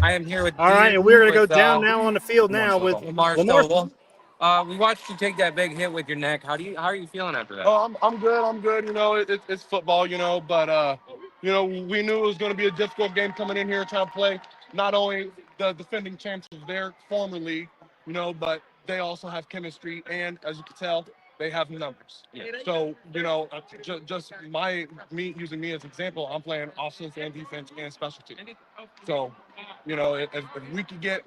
I am here with. All right, and we're going to go down now on the field now with Lamar Stovall. We watched you take that big hit with your neck. How are you feeling after that? Oh, I'm good. I'm good. You know, it's football. You know, but you know, we knew it was going to be a difficult game coming in here trying to play. Not only the defending champs of their former league, you know, but they also have chemistry, and as you can tell, they have numbers. Yeah. So just me using me as example, I'm playing offense and defense and special team. So if we could get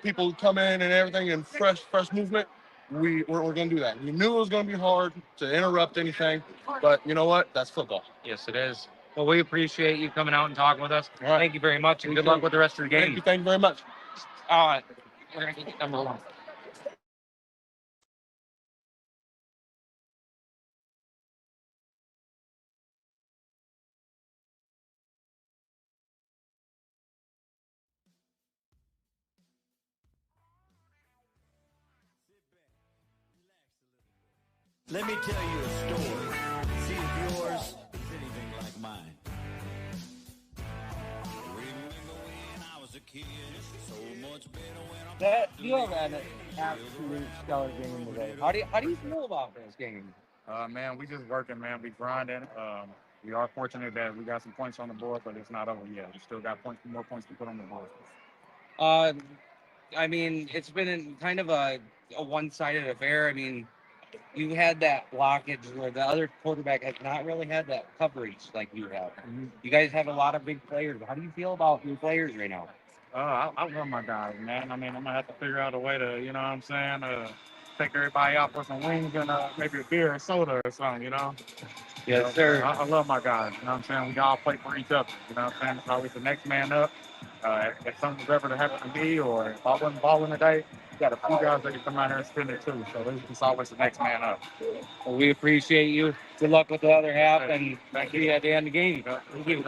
people to come in and everything and fresh movement, we're gonna do that. We knew it was gonna be hard to interrupt anything, but you know what? That's football. Yes, it is. Well, we appreciate you coming out and talking with us. All right. Thank you very much, and You good too. luck with the rest of your game. Thank you very much. We're gonna get number one. Let me tell you a story. See if yours is anything like mine. Remember when I was a kid, so much better when I'm That you have an absolute stellar game today. How do you feel about this game? Man, we just working, man. We grinding. We are fortunate that we got some points on the board, but it's not over yet. We still got more points to put on the board. I mean, it's been kind of a one-sided affair. I mean, you had that blockage where the other quarterback has not really had that coverage like you have. You guys have a lot of big players. How do you feel about your players right now? I love my guys, man. I mean, I'm gonna have to figure out a way to, you know what I'm saying, take everybody out for some wings and maybe a beer or soda or something, you know? Yes, sir. I love my guys, you know what I'm saying? We all play for each other, you know what I'm saying? It's always the next man up. If something's ever to happen to me or if I wasn't balling today, you got a few guys that can come out here and spin it too. So it's always the next man up. Well, we appreciate you. Good luck with the other half, and Thank see you at the end of the game. Thank you.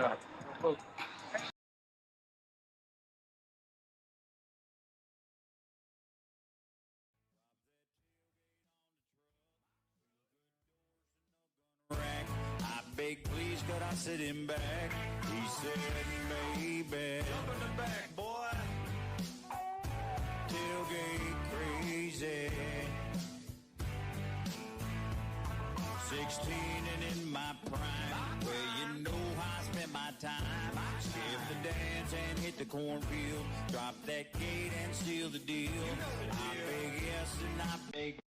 I beg, please, could I sit him back? He said, baby, jump in the back, boy. Tailgate crazy. 16 and in my prime, where you know how I spent my time. Skip the dance and hit the cornfield. Drop that gate and seal the deal. I beg yes and I beg.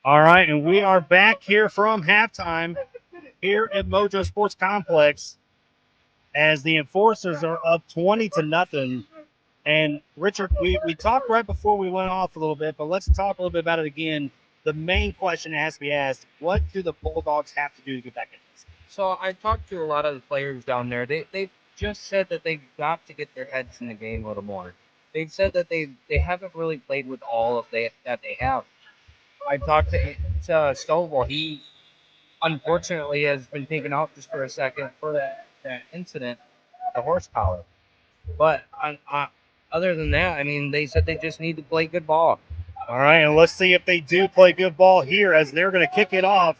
All right, and we are back here from halftime here at Mojo Sports Complex as the Enforcers are up 20-0. And Richard, we talked right before we went off a little bit, but let's talk a little bit about it again. The main question that has to be asked, what do the Bulldogs have to do to get back in this? So I talked to a lot of the players down there. They just said that they've got to get their heads in the game a little more. They've said that they haven't really played with all of that they have. I talked to Stovall. He unfortunately has been taken out just for a second for that incident, the horsepower. But other than that, I mean, they said they just need to play good ball. All right, and let's see if they do play good ball here as they're going to kick it off.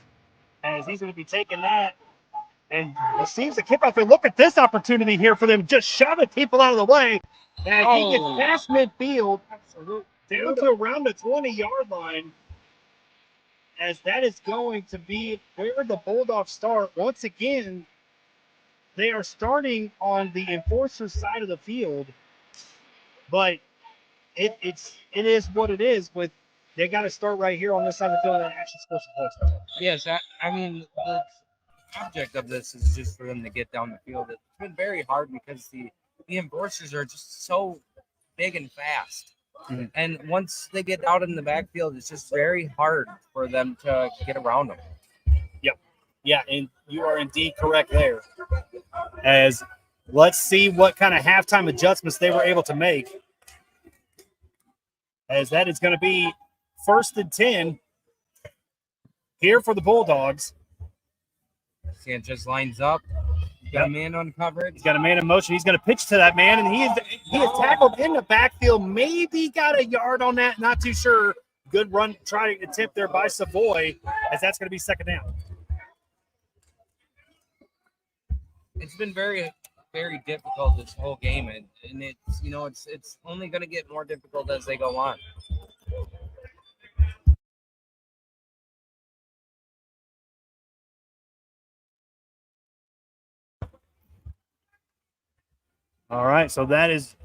As he's going to be taking that. And it seems to kick off. And look at this opportunity here for them, just shoving people out of the way. And he gets past midfield down to around the 20-yard line. As that is going to be where the Bulldogs start. Once again, they are starting on the Enforcers side of the field. But it is what it is. But they got to start right here on this side of the field and actually score some points. Yes, I mean, the object of this is just for them to get down the field. It's been very hard because the Enforcers are just so big and fast. Mm-hmm. And once they get out in the backfield, it's just very hard for them to get around them. Yep. Yeah, and you are indeed correct there. As let's see what kind of halftime adjustments they were able to make. As that is going to be 1st and 10 here for the Bulldogs. Sanchez lines up. He's got a man on coverage. He's got a man in motion. He's going to pitch to that man, and he is tackled in the backfield. Maybe got a yard on that. Not too sure. Good run, try to attempt there by Savoy, as that's going to be 2nd down. It's been very, very difficult this whole game, and it's only going to get more difficult as they go on. All right, so that is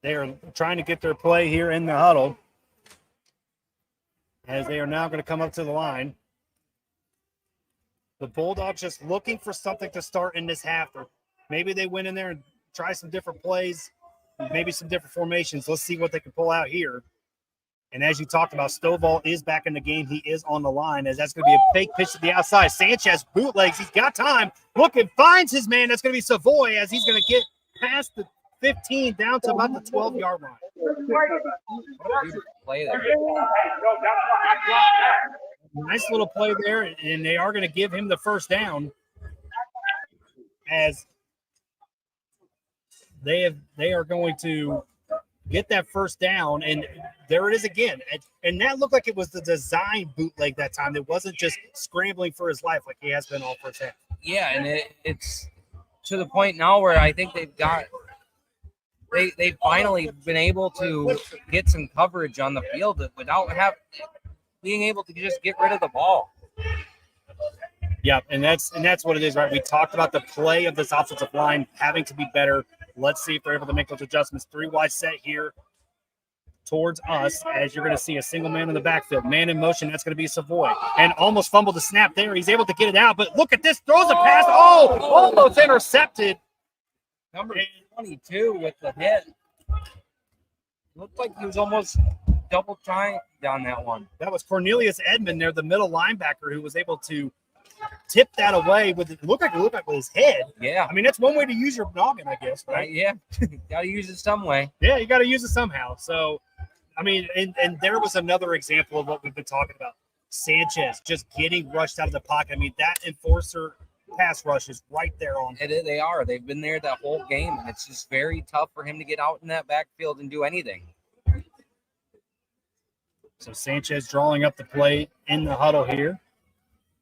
they are trying to get their play here in the huddle as they are now going to come up to the line. The Bulldogs just looking for something to start in this half. Or maybe they went in there and try some different plays, maybe some different formations. Let's see what they can pull out here. And as you talked about, Stovall is back in the game. He is on the line as that's going to be a fake pitch to the outside. Sanchez bootlegs. He's got time. Looking, finds his man. That's going to be Savoy as he's going to get past the 15 down to about the 12-yard line. Play there. Nice little play there, and they are going to give him the 1st down as they are going to get that 1st down, and there it is again. And that looked like it was the design bootleg that time. It wasn't just scrambling for his life like he has been all first half. Yeah, and it's to the point now where I think they've finally been able to get some coverage on the field without being able to just get rid of the ball. Yeah, and that's what it is, right? We talked about the play of this offensive line having to be better. Let's see if they're able to make those adjustments. 3-wide set here towards us as you're going to see a single man in the backfield. Man in motion, that's going to be Savoy. And almost fumbled the snap there. He's able to get it out, but look at this. Throws a pass. Oh, almost intercepted. Number 22 with the hit. Looked like he was almost double time down that one. That was Cornelius Edmond there, the middle linebacker, who was able to tip that away with it. Looked like with his head. Yeah. I mean, that's one way to use your noggin, I guess, right? Yeah. Got to use it some way. Yeah, you got to use it somehow. So, I mean, and there was another example of what we've been talking about. Sanchez just getting rushed out of the pocket. I mean, that Enforcer pass rush is right there on. They are. They've been there that whole game, and it's just very tough for him to get out in that backfield and do anything. So Sanchez drawing up the play in the huddle here.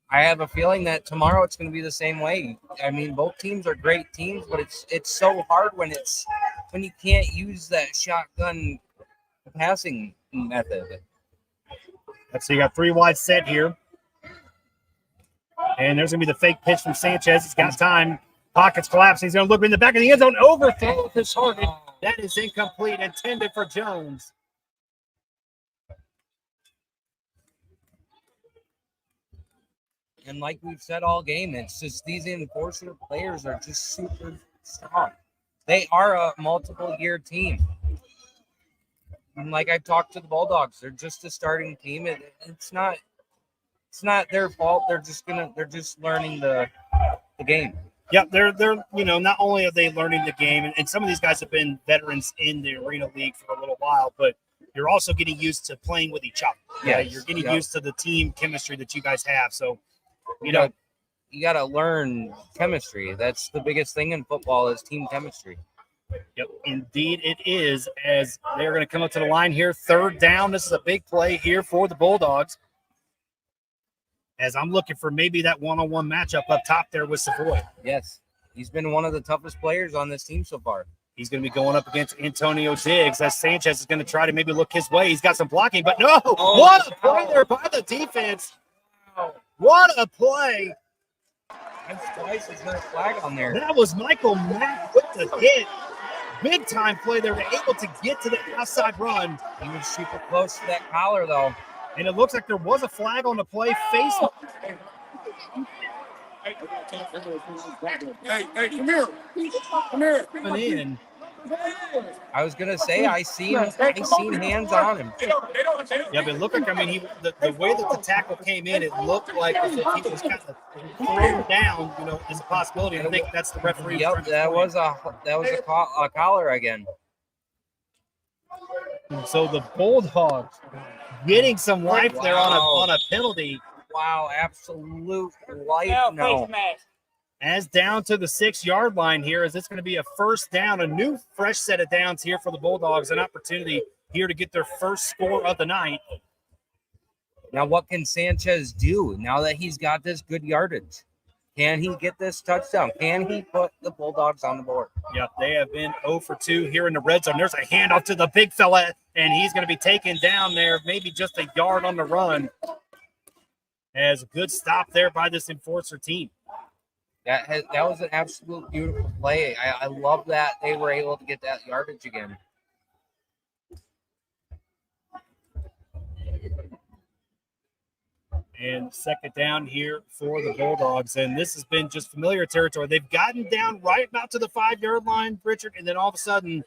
I have a feeling that tomorrow it's going to be the same way. I mean, both teams are great teams, but it's so hard when you can't use that shotgun passing method. So you got 3-wide set here. And there's going to be the fake pitch from Sanchez. He's got time. Pockets collapsing. He's going to look in the back of the end zone. Overthrow this target. That is incomplete. Intended for Jones. And like we've said all game, it's just these enforcer players are just super strong. They are a multiple-year team. And like I've talked to the Bulldogs, they're just a starting team. It's not their fault. They're just learning the game. Yep, they're not only are they learning the game, and some of these guys have been veterans in the Arena League for a little while, but you're also getting used to playing with each other. Yeah, you're getting used to the team chemistry that you guys have. So, you got to learn chemistry. That's the biggest thing in football is team chemistry. Yep, indeed it is, as they're going to come up to the line here. Third down. This is a big play here for the Bulldogs. As I'm looking for maybe that one-on-one matchup up top there with Savoy. Yes, he's been one of the toughest players on this team so far. He's going to be going up against Antonio Diggs as Sanchez is going to try to maybe look his way. He's got some blocking, but no. What a play there by the defense. What a play. I'm surprised there's no flag on there. That was Michael Mack with the hit. Big time play. They were able to get to the outside run. He was super close to that collar, though. And it looks like there was a flag on the play. Face. Hey, come here. Come here. Coming in. I was gonna say I seen hands on him. Yeah, but it looked like the way that the tackle came in, it looked like as if he was kind of thrown down. Is a possibility. And I think that's the referee. Yep, that was a collar again. So the Bulldogs getting some life there on a penalty. Wow, absolute life no. As down to the 6-yard line here, as it's going to be a first down, a new fresh set of downs here for the Bulldogs, an opportunity here to get their first score of the night. Now, what can Sanchez do now that he's got this good yardage? Can he get this touchdown? Can he put the Bulldogs on the board? Yep, they have been 0 for 2 here in the red zone. There's a handoff to the big fella, and he's going to be taken down there, maybe just a yard on the run. As a good stop there by this enforcer team. That was an absolute beautiful play. I love that they were able to get that yardage again. And second down here for the Bulldogs. And this has been just familiar territory. They've gotten down right about to the 5-yard line, Richard, and then all of a sudden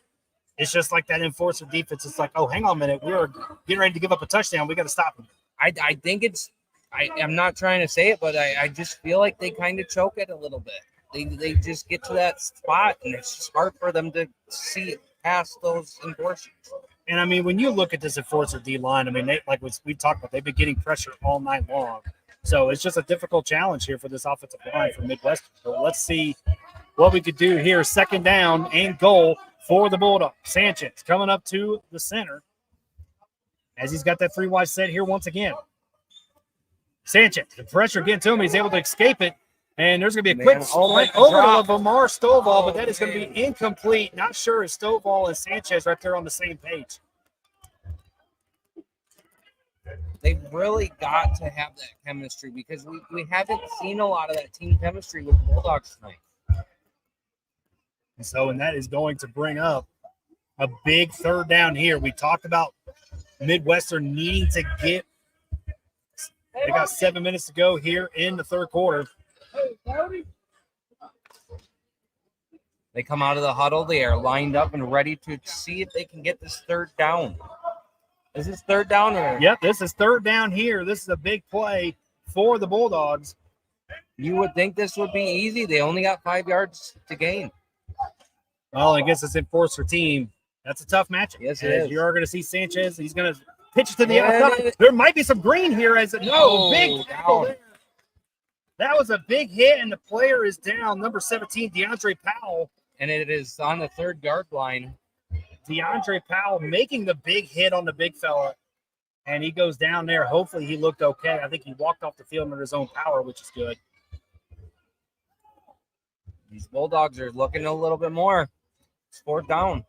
it's just like that enforcer defense. It's like, oh, hang on a minute. We're getting ready to give up a touchdown. We got to stop them. I think it's I'm not trying to say it, but I just feel like they kind of choke it a little bit. They just get to that spot, and it's just hard for them to see past those enforcers. And, I mean, when you look at this enforcer D-line, I mean, we talked about, they've been getting pressure all night long. So it's just a difficult challenge here for this offensive line for Midwestern. So let's see what we could do here. Second down and goal for the Bulldogs. Sanchez coming up to the center as he's got that 3-wide set here once again. Sanchez, the pressure getting to him. He's able to escape it. And there's going to be a quick sprint over to Lamar Stovall, but that is going to be incomplete. Not sure if Stovall and Sanchez right there on the same page. They've really got to have that chemistry because we haven't seen a lot of that team chemistry with Bulldogs tonight. And that is going to bring up a big third down here. We talked about Midwestern needing to get – they got 7 minutes to go here in the third quarter. They come out of the huddle. They are lined up and ready to see if they can get this third down. Is this third down? Yep, this is third down here. This is a big play for the Bulldogs. You would think this would be easy. They only got 5 yards to gain. Well, against this enforcer team, that's a tough matchup. Yes, it is. You are going to see Sanchez. He's going to pitch it to the outside. There might be some green here as big tackle there. That was a big hit, and the player is down. Number 17, DeAndre Powell. And it is on the 3-yard line. DeAndre Powell making the big hit on the big fella, and he goes down there. Hopefully he looked okay. I think he walked off the field under his own power, which is good. These Bulldogs are looking a little bit more. It's fourth down.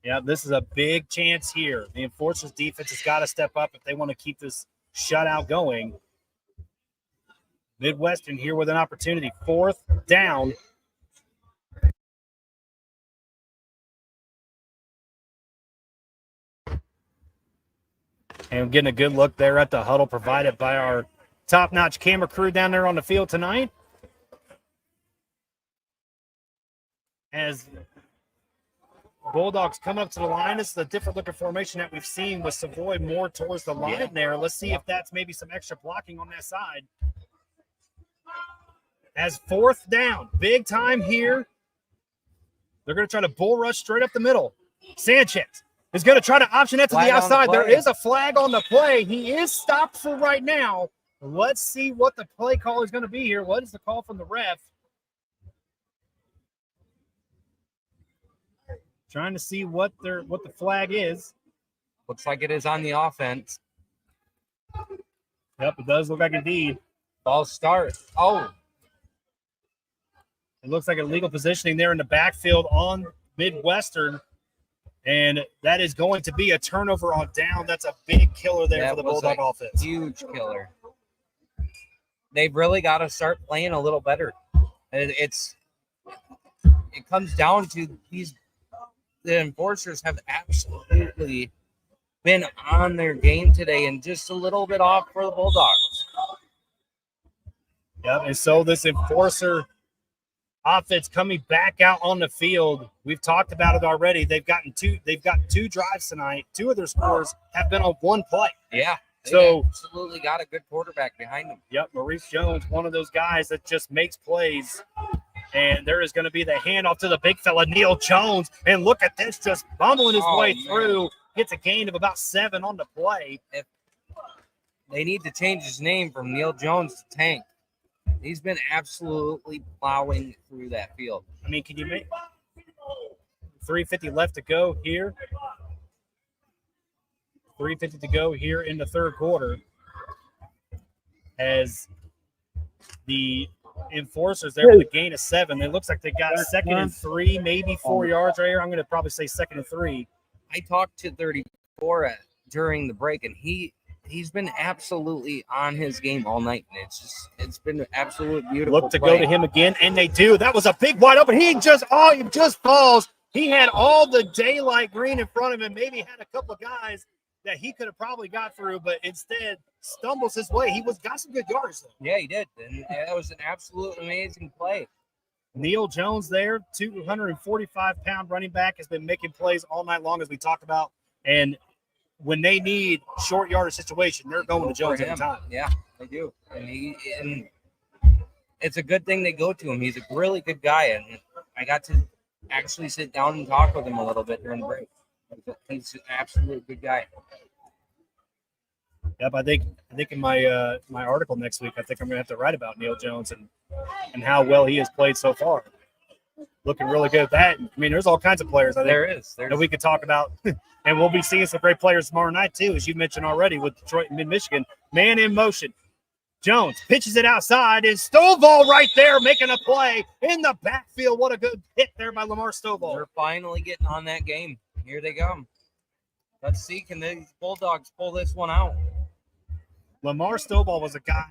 Yeah, this is a big chance here. The Enforcers defense has got to step up if they want to keep this shutout going. Midwestern here with an opportunity. Fourth down. And getting a good look there at the huddle provided by our top-notch camera crew down there on the field tonight. As Bulldogs come up to the line, this is a different looking formation that we've seen with Savoy more towards the line there. Let's see if that's maybe some extra blocking on that side. As fourth down, big time here. They're going to try to bull rush straight up the middle. Sanchez is going to try to option that to the outside. There is a flag on the play. He is stopped for right now. Let's see what the play call is going to be here. What is the call from the ref? Trying to see what the flag is. Looks like it is on the offense. Yep, it does look like indeed. Ball start. Oh. It looks like illegal positioning there in the backfield on Midwestern. And that is going to be a turnover on down. That's a big killer there for the Bulldog offense. Huge killer. They've really got to start playing a little better. It comes down to the enforcers have absolutely been on their game today and just a little bit off for the Bulldogs. Yep, and so this enforcer offense coming back out on the field. We've talked about it already. They've got two drives tonight. Two of their scores have been on one play. Yeah. So absolutely got a good quarterback behind them. Yep, Maurice Jones, one of those guys that just makes plays. And there is going to be the handoff to the big fella, Neil Jones. And look at this, just bumbling his way through. Gets a gain of about 7 on the play. They need to change his name from Neil Jones to Tank. He's been absolutely plowing through that field. I mean, can you make 3:50 left to go here? 3:50 to go here in the third quarter. As the enforcers there with a gain of 7. It looks like they got 2nd and 3, maybe 4 yards right here. I'm going to probably say 2nd and 3. I talked to 34 during the break, and he's been absolutely on his game all night. And it's been an absolute beautiful Look to play. go to him again, and they do. That was a big wide open. He just falls. He had all the daylight green in front of him. Maybe had a couple of guys that he could have probably got through, but instead stumbles his way. He got some good yards though. Yeah, he did. And that was an absolute amazing play. Neil Jones there, 245-pound running back, has been making plays all night long, as we talked about. And when they need short yardage situation, they're going to Jones every time. Yeah, they do. And it's a good thing they go to him. He's a really good guy, and I got to actually sit down and talk with him a little bit during the break. He's an absolute good guy. Yep, I think in my my article next week, I think I'm going to have to write about Neil Jones and how well he has played so far. Looking really good at that. I mean, there's all kinds of players. I think that we could talk about, and we'll be seeing some great players tomorrow night too, as you mentioned already with Detroit and Mid-Michigan. Man in motion. Jones pitches it outside. Is Stovall right there making a play in the backfield? What a good hit there by Lamar Stovall. They're finally getting on that game. Here they come. Let's see, can these Bulldogs pull this one out? Lamar Stovall was a guy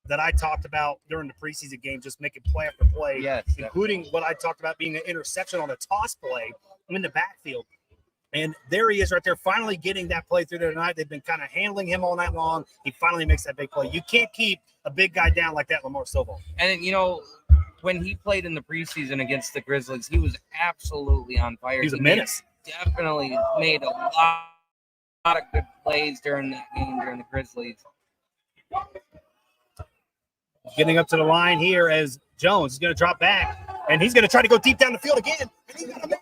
that I talked about during the preseason game, just making play after play, including what I talked about being an interception on a toss play in the backfield. And there he is right there, finally getting that play through there tonight. They've been kind of handling him all night long. He finally makes that big play. You can't keep a big guy down like that, Lamar Stovall. And, when he played in the preseason against the Grizzlies, he was absolutely on fire. He was a menace. Definitely made a lot of good plays during that game during the Grizzlies. Getting up to the line here as Jones is going to drop back, and he's going to try to go deep down the field again. And he's going to make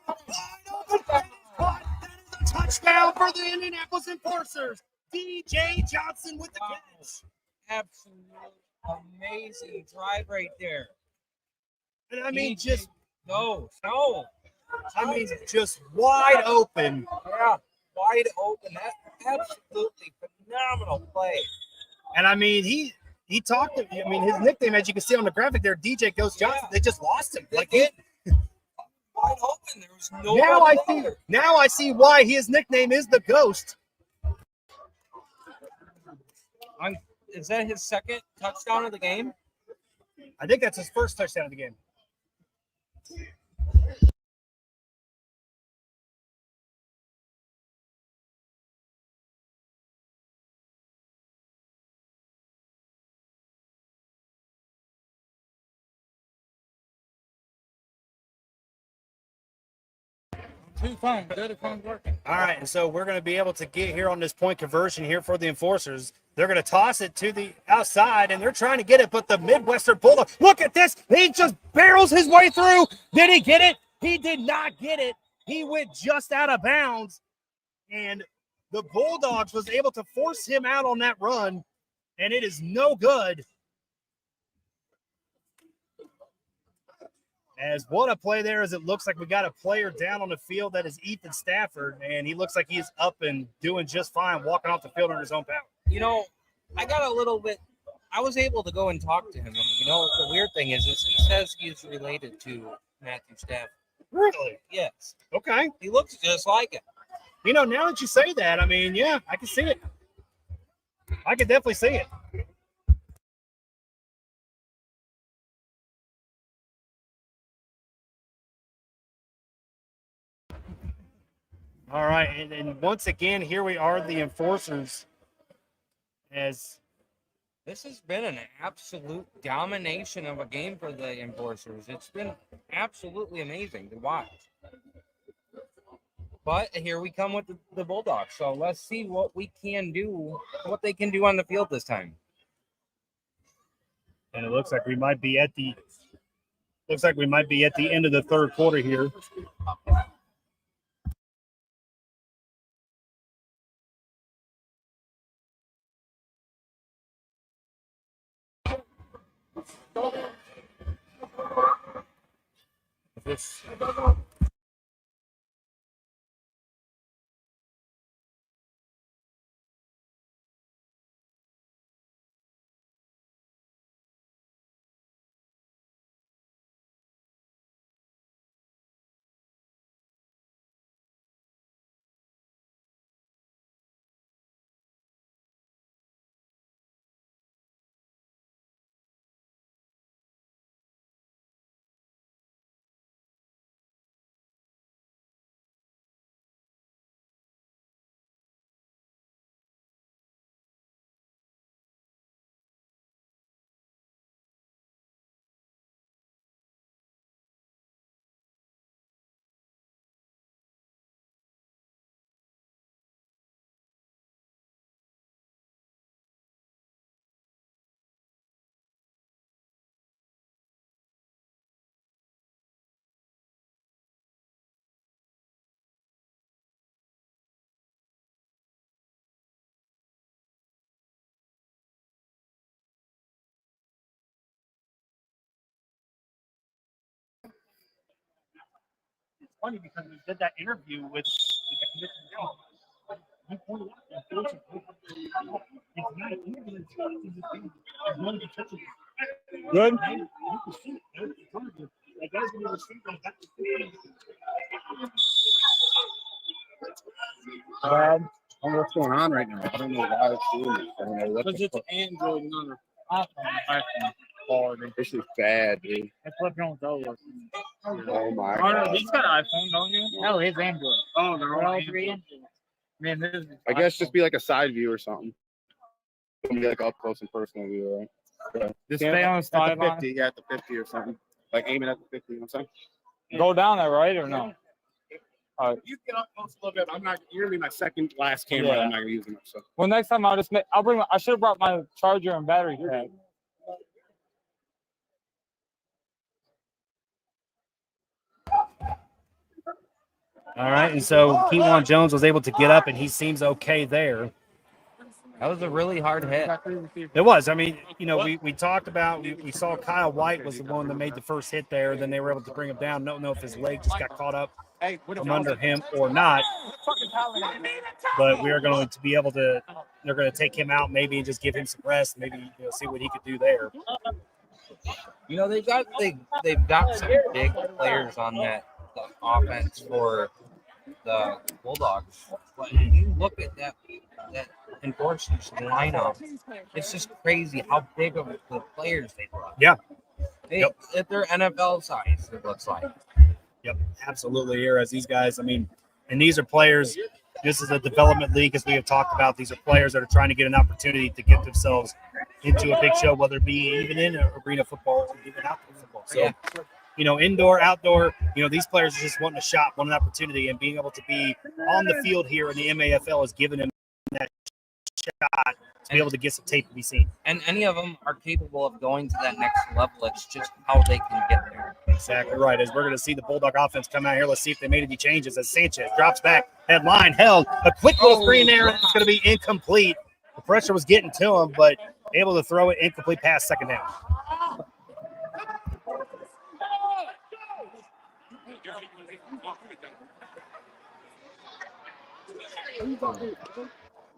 a touchdown for the Indianapolis Enforcers. DJ Johnson with the catch. Absolute amazing drive right there. And I mean, just just wide open. Yeah, wide open. That's absolutely phenomenal play. And I mean, he talked to me. I mean, his nickname, as you can see on the graphic there, DJ Ghost Johnson. They just lost him. Wide open. There was no. Now I see why his nickname is the Ghost. Is that his second touchdown of the game? I think that's his first touchdown of the game. Two phones. The other phone's working. All right, and so we're going to be able to get here on this point conversion here for the Enforcers. They're going to toss it to the outside, and they're trying to get it, but the Midwestern Bulldogs, look at this. He just barrels his way through. Did he get it? He did not get it. He went just out of bounds, and the Bulldogs was able to force him out on that run, and it is no good. As what a play there, as it looks like we got a player down on the field that is Ethan Stafford, and he looks like he's up and doing just fine, walking off the field on his own power. You know, I got a little bit – I was able to go and talk to him. And, you know, the weird thing is he says he's related to Matthew Stafford. Really? Yes. Okay. He looks just like him. You know, now that you say that, I mean, yeah, I can see it. I can definitely see it. All right, and once again, here we are, the Enforcers. As this has been an absolute domination of a game for the Enforcers. It's been absolutely amazing to watch. But here we come with the Bulldogs. So let's see what we can do, what they can do on the field this time. And it looks like we might be at the end of the third quarter here. This it's funny because we did that interview with the commissioner. He pointed out that unfortunately, it's not an interview, it's one of the touches. Good. You can see it. It's hard to, like, guys, when you receive them, that's I don't know what's going on right now. I don't know why it's doing this. I don't know what. Because it's Android, not an iPhone. Oh, this is bad, dude. That's what's going to Oh my God. God. He's got an iPhone, don't you? No, it's Android. Oh, they're all three Android. Man, this is I guess just be like a side view or something. Be like up close and personal view, right? Yeah. Just stay on the side at the 50, yeah, at the 50 or something. Like aiming at the 50, you know what I'm saying? Go down there, right, or no? All right. You get up close a little bit. I'm not. You're gonna be my second last camera. Yeah. I'm not gonna use it. So. Well, next time I'll just make. I'll bring. I should have brought my charger and battery pack. All right, and so Keewan Jones was able to get up, and he seems okay there. That was a really hard hit. It was. I mean, you know, we talked about, we saw Kyle White was the one that made the first hit there. Then they were able to bring him down. Don't know if his leg just got caught up from under him or not. But we are going to be able to, they're going to take him out maybe and just give him some rest, maybe see what he could do there. You know, they've got some big players on that offense for the Bulldogs. But when you look at that Enforcers lineup, it's just crazy how big of the players they brought. Yeah. If they're NFL size, it looks like. Yep, absolutely. Here, as these guys, I mean, and these are players. This is a development league, as we have talked about. These are players that are trying to get an opportunity to get themselves into a big show, whether it be even in arena football or even out of football. So, indoor, outdoor, these players are just wanting a shot, wanting an opportunity, and being able to be on the field here in the MAFL is giving them that shot to be able to get some tape to be seen. And any of them are capable of going to that next level. It's just how they can get there. Exactly right. As we're going to see the Bulldog offense come out here, let's see if they made any changes as Sanchez drops back. That line held. A quick little screen there, and it's going to be incomplete. The pressure was getting to him, but able to throw it incomplete pass, second down.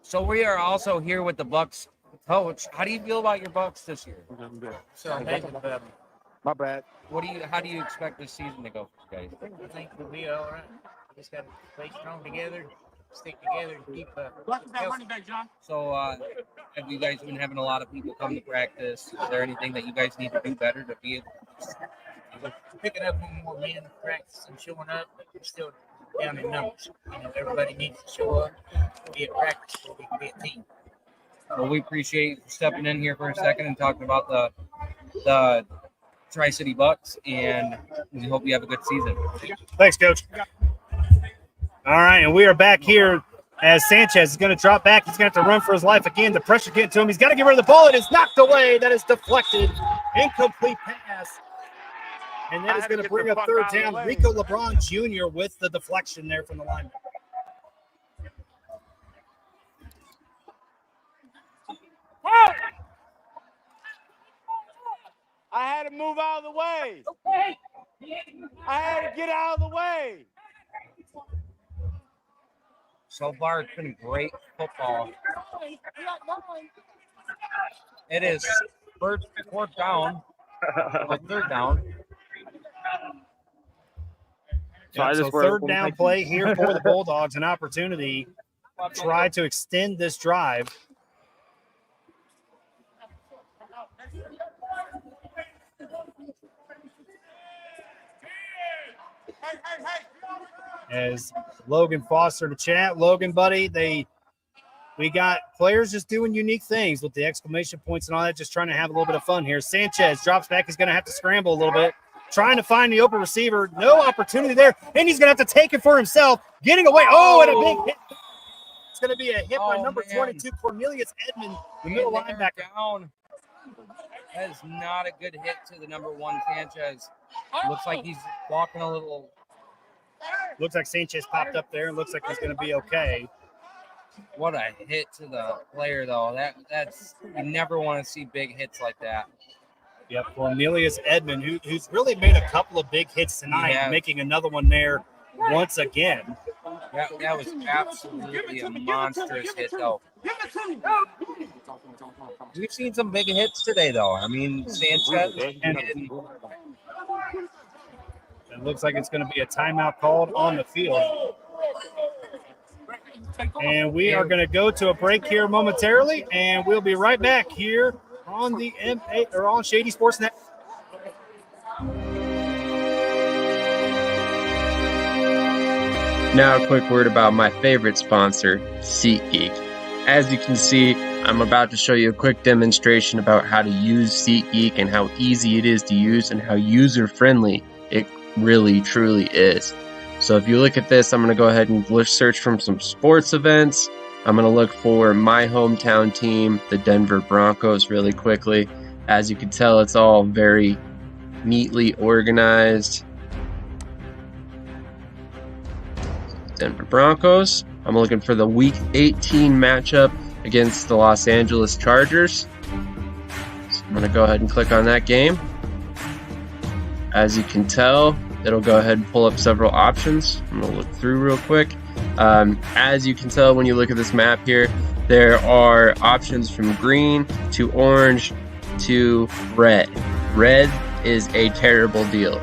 So we are also here with the Bucks coach. How do you feel about your Bucks this year? My bad. How do you expect this season to go for you guys? I think we'll be all right. Just got to play strong together, stick together, and keep healthy. So have you guys been having a lot of people come to practice? Is there anything that you guys need to do better to be able to Picking up more men to practice and showing up, but we're still down in numbers. Everybody needs to show up, be at practice so we can be a team. Well, we appreciate you stepping in here for a second and talking about the Tri-City Bucks, and we hope you have a good season. Thanks, Coach. All right, and we are back here as Sanchez is going to drop back. He's going to have to run for his life again. The pressure getting to him. He's got to get rid of the ball. It is knocked away. That is deflected. Incomplete pass. And that is going to bring up third down. Rico LeBron Jr. with the deflection there from the lineman. I had to move out of the way. I had to get out of the way. So far, it's been great football. It is fourth down, third down. So third down play here for the Bulldogs, an opportunity to try to extend this drive. As Logan Foster to chat. Logan, buddy, we got players just doing unique things with the exclamation points and all that, just trying to have a little bit of fun here. Sanchez drops back. He's going to have to scramble a little bit, trying to find the open receiver. No opportunity there, and he's going to have to take it for himself. Getting away. Oh, and a big hit. It's going to be a hit by number 22, Cornelius Edmond, the middle linebacker. Down. That is not a good hit to the number 1, Sanchez. Looks like he's walking a little. Looks like Sanchez popped up there. Looks like he's going to be okay. What a hit to the player, though. That's you never want to see big hits like that. Yep, Cornelius Edmond, who's really made a couple of big hits tonight, making another one there once again. That was absolutely a monstrous hit, though. We've seen some big hits today, though. I mean, Sanchez and it looks like it's going to be a timeout called on the field. And we are going to go to a break here momentarily, and we'll be right back here on the on Shady Sports Net. Now a quick word about my favorite sponsor, SeatGeek. As you can see, I'm about to show you a quick demonstration about how to use SeatGeek and how easy it is to use and how user-friendly it really, truly is. So if you look at this, I'm going to go ahead and search from some sports events. I'm going to look for my hometown team, the Denver Broncos, really quickly. As you can tell, it's all very neatly organized. Denver Broncos. I'm looking for the Week 18 matchup against the Los Angeles Chargers. So I'm going to go ahead and click on that game. As you can tell, it'll go ahead and pull up several options. I'm going to look through real quick. As you can tell when you look at this map here, there are options from green to orange to red. Red is a terrible deal.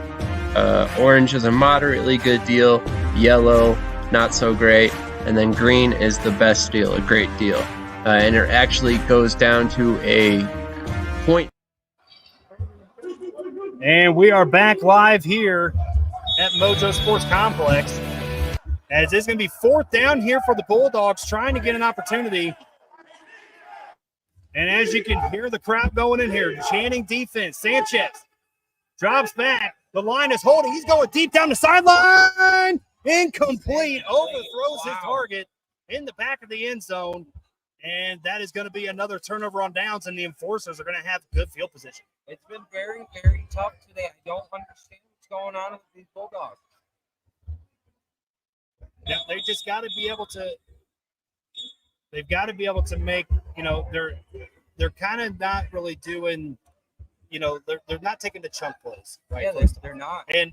Orange is a moderately good deal. Yellow, not so great. And then green is the best deal, a great deal. And it actually goes down to a point. And we are back live here at Mojo Sports Complex. As it's going to be fourth down here for the Bulldogs, trying to get an opportunity. And as you can hear the crowd going in here, chanting defense. Sanchez drops back, The line is holding. He's going deep down the sideline. Incomplete. Overthrows his target in the back of the end zone. And that is going to be another turnover on downs, and the enforcers are going to have good field position. It's been very, very tough today. I don't understand what's going on with these Bulldogs. Yeah, they just got to be able to. They've got to be able to make. They're kind of not really doing. They're not taking the chunk plays, right? Yeah, they're not. And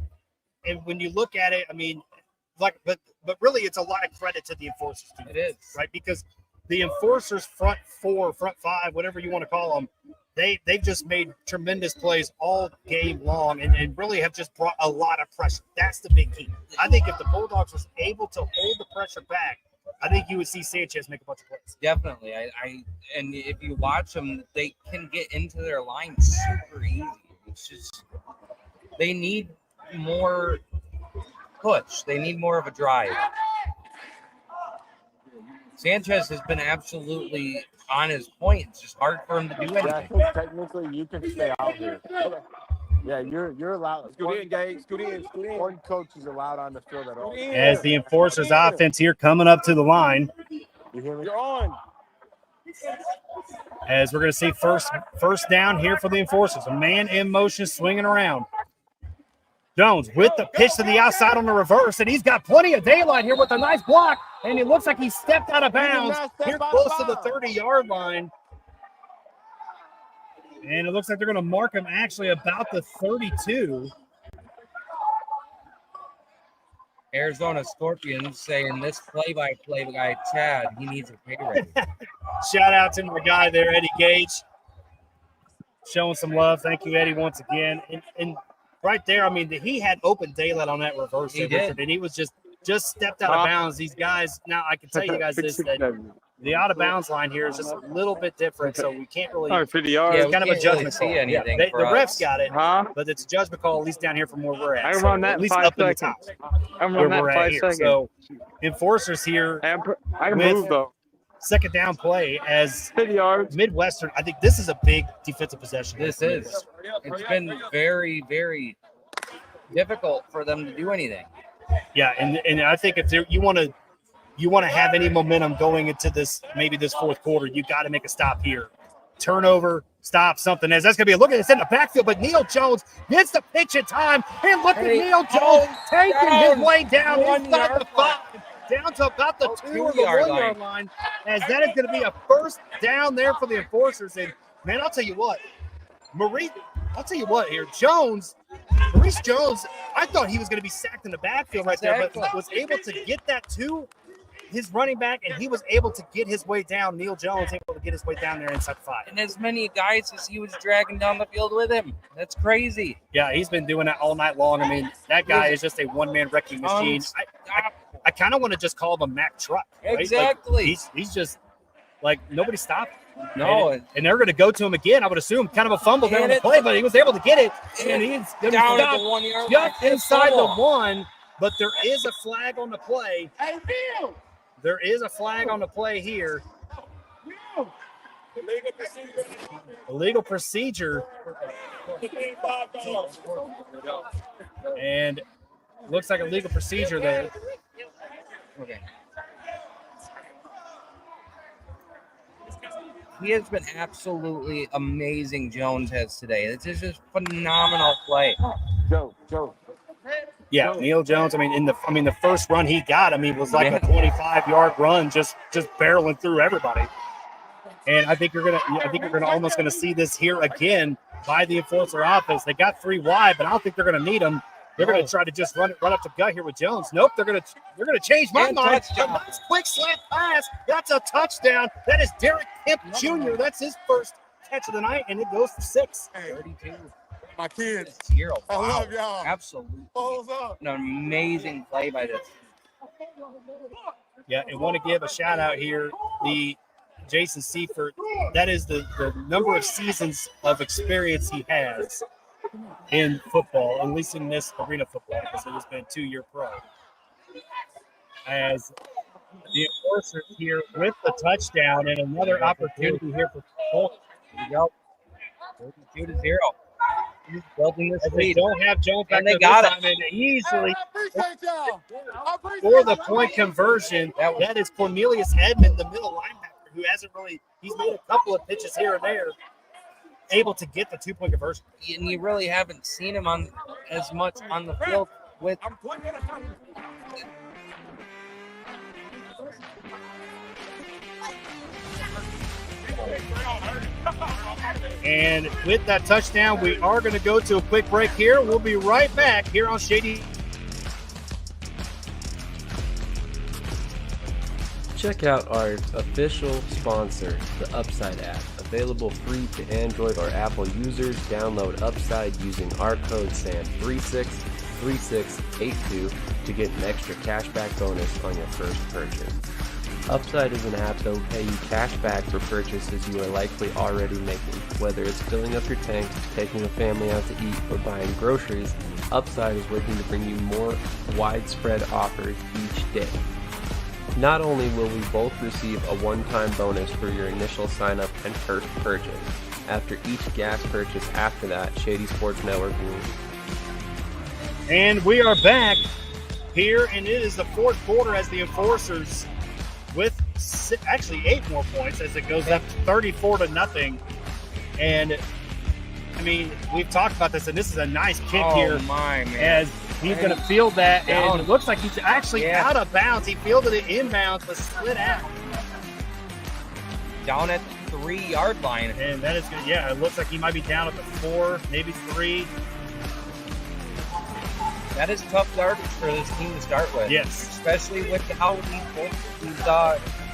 when you look at it, I mean, but really, it's a lot of credit to the enforcers team. It is, right, because the enforcers front four, front five, whatever you want to call them, they've just made tremendous plays all game long and really have just brought a lot of pressure. That's the big key. I think if the Bulldogs was able to hold the pressure back, I think you would see Sanchez make a bunch of plays. Definitely. And if you watch them, they can get into their line super easy. It's just they need more push. They need more of a drive. Sanchez has been absolutely on his point. It's just hard for him to do anything. Yeah, technically, you can stay out here. Yeah, you're allowed. Scoot in, Gabe. Scoot in. One coach is allowed on the field at all. As the enforcers offense here coming up to the line. You hear me? You're on. As we're going to see first down here for the enforcers. A man in motion swinging around. Jones with the pitch to the outside on the reverse, and he's got plenty of daylight here with a nice block, and it looks like he stepped out of bounds here close to the 30-yard line. And it looks like they're going to mark him actually about the 32. Arizona Scorpions saying this play-by-play guy, Chad, he needs a pay raise. Shout out to my guy there, Eddie Gage. Showing some love. Thank you, Eddie, once again. And right there, I mean, he had open daylight on that reverse. He did. And he was just stepped out of bounds. These guys, now I can tell you guys this, that the out of bounds line here is just a little bit different, so we can't really. All right, 50 yards. It's kind of a judgment call. See anything the for refs us. got it, Huh? but it's a judgment call, at least down here from where we're at. I can So run that at in least 5 up in the seconds. top. I can Where run that we're in at 5 here. seconds. So enforcers here. I can with move, though. Second down play as 50 yards. Midwestern. I think this is a big defensive possession. This is. It's been very, very difficult for them to do anything. Yeah, and I think if you want to have any momentum going into this, maybe this fourth quarter, you got to make a stop here. Turnover, stop, something. As that's going to be a look at it's in the backfield, but Neil Jones gets the pitch in time, and look at Neil Jones taking his way down inside the 5, down to about the 2 or the 1 yard line, as that is going to be a first down there for the enforcers. And man, I'll tell you what, Maurice Jones, I thought he was going to be sacked in the backfield right there, but was able to get that to his running back, and he was able to get his way down. Neil Jones able to get his way down there inside the 5. And as many guys as he was dragging down the field with him. That's crazy. Yeah, he's been doing that all night long. I mean, that guy is just a one-man wrecking machine. I kind of want to just call him a Mack truck. Right? Exactly. Like, he's just like nobody stopped him. No. And they're going to go to him again, I would assume. Kind of a fumble there on the play, but he was able to get it. And he's going to down at stop the 1 yard just line. inside the 1. But there is a flag on the play. Hey, Bill! There is a flag on the play here. Illegal procedure. And looks like a legal procedure there. Okay. He has been absolutely amazing, Jones has today. It's just phenomenal play. Joe. Yeah, Neil Jones. I mean, the first run he got, was like a 25-yard run, just barreling through everybody. And I think you're gonna almost gonna see this here again by the enforcer offense. They got 3 wide, but I don't think they're gonna need them. They're gonna try to just run up to gut here with Jones. Nope, they're gonna change my mind. Nice quick slant pass. That's a touchdown. That is Derek Kemp Jr. That's his first catch of the night, and it goes for 6. 32. My kids. 0. I love y'all. Absolutely. Balls up. An amazing play by this. Yeah, and want to give a shout out here. The Jason Seifert, that is the number of seasons of experience he has in football, at least in this arena football, because it has been 2-year pro. As the enforcers here with the touchdown and another opportunity here for Colts. 32-0. building this As they lead. don't have Jones back And they there got this it. time, and easily Appreciate y'all. for the point conversion. That is Cornelius Edmond, the middle linebacker, who hasn't really, he's made a couple of pitches here and there, able to get the 2-point conversion. And you really haven't seen him on as much on the field with. And with that touchdown, we are going to go to a quick break here. We'll be right back here on Shady. Check out our official sponsor, the Upside app. Available free to Android or Apple users. Download Upside using our code SAM363682 to get an extra cashback bonus on your first purchase. Upside is an app that will pay you cash back for purchases you are likely already making. Whether it's filling up your tank, taking a family out to eat, or buying groceries, Upside is working to bring you more widespread offers each day. Not only will we both receive a one-time bonus for your initial sign-up and first purchase. After each gas purchase after that, Shady Sports Network will. And we are back here, and it is the fourth quarter as the Enforcers with actually 8 more points as it goes up 34-0. And I mean, we've talked about this, and this is a nice kick here. My man. As he's going to field that, and it looks like he's actually out of bounds. He fielded it inbounds, but slid out. Down at the 3-yard line. And that is good. Yeah, it looks like he might be down at the 4, maybe 3. That is tough yardage for this team to start with. Yes. Especially with how these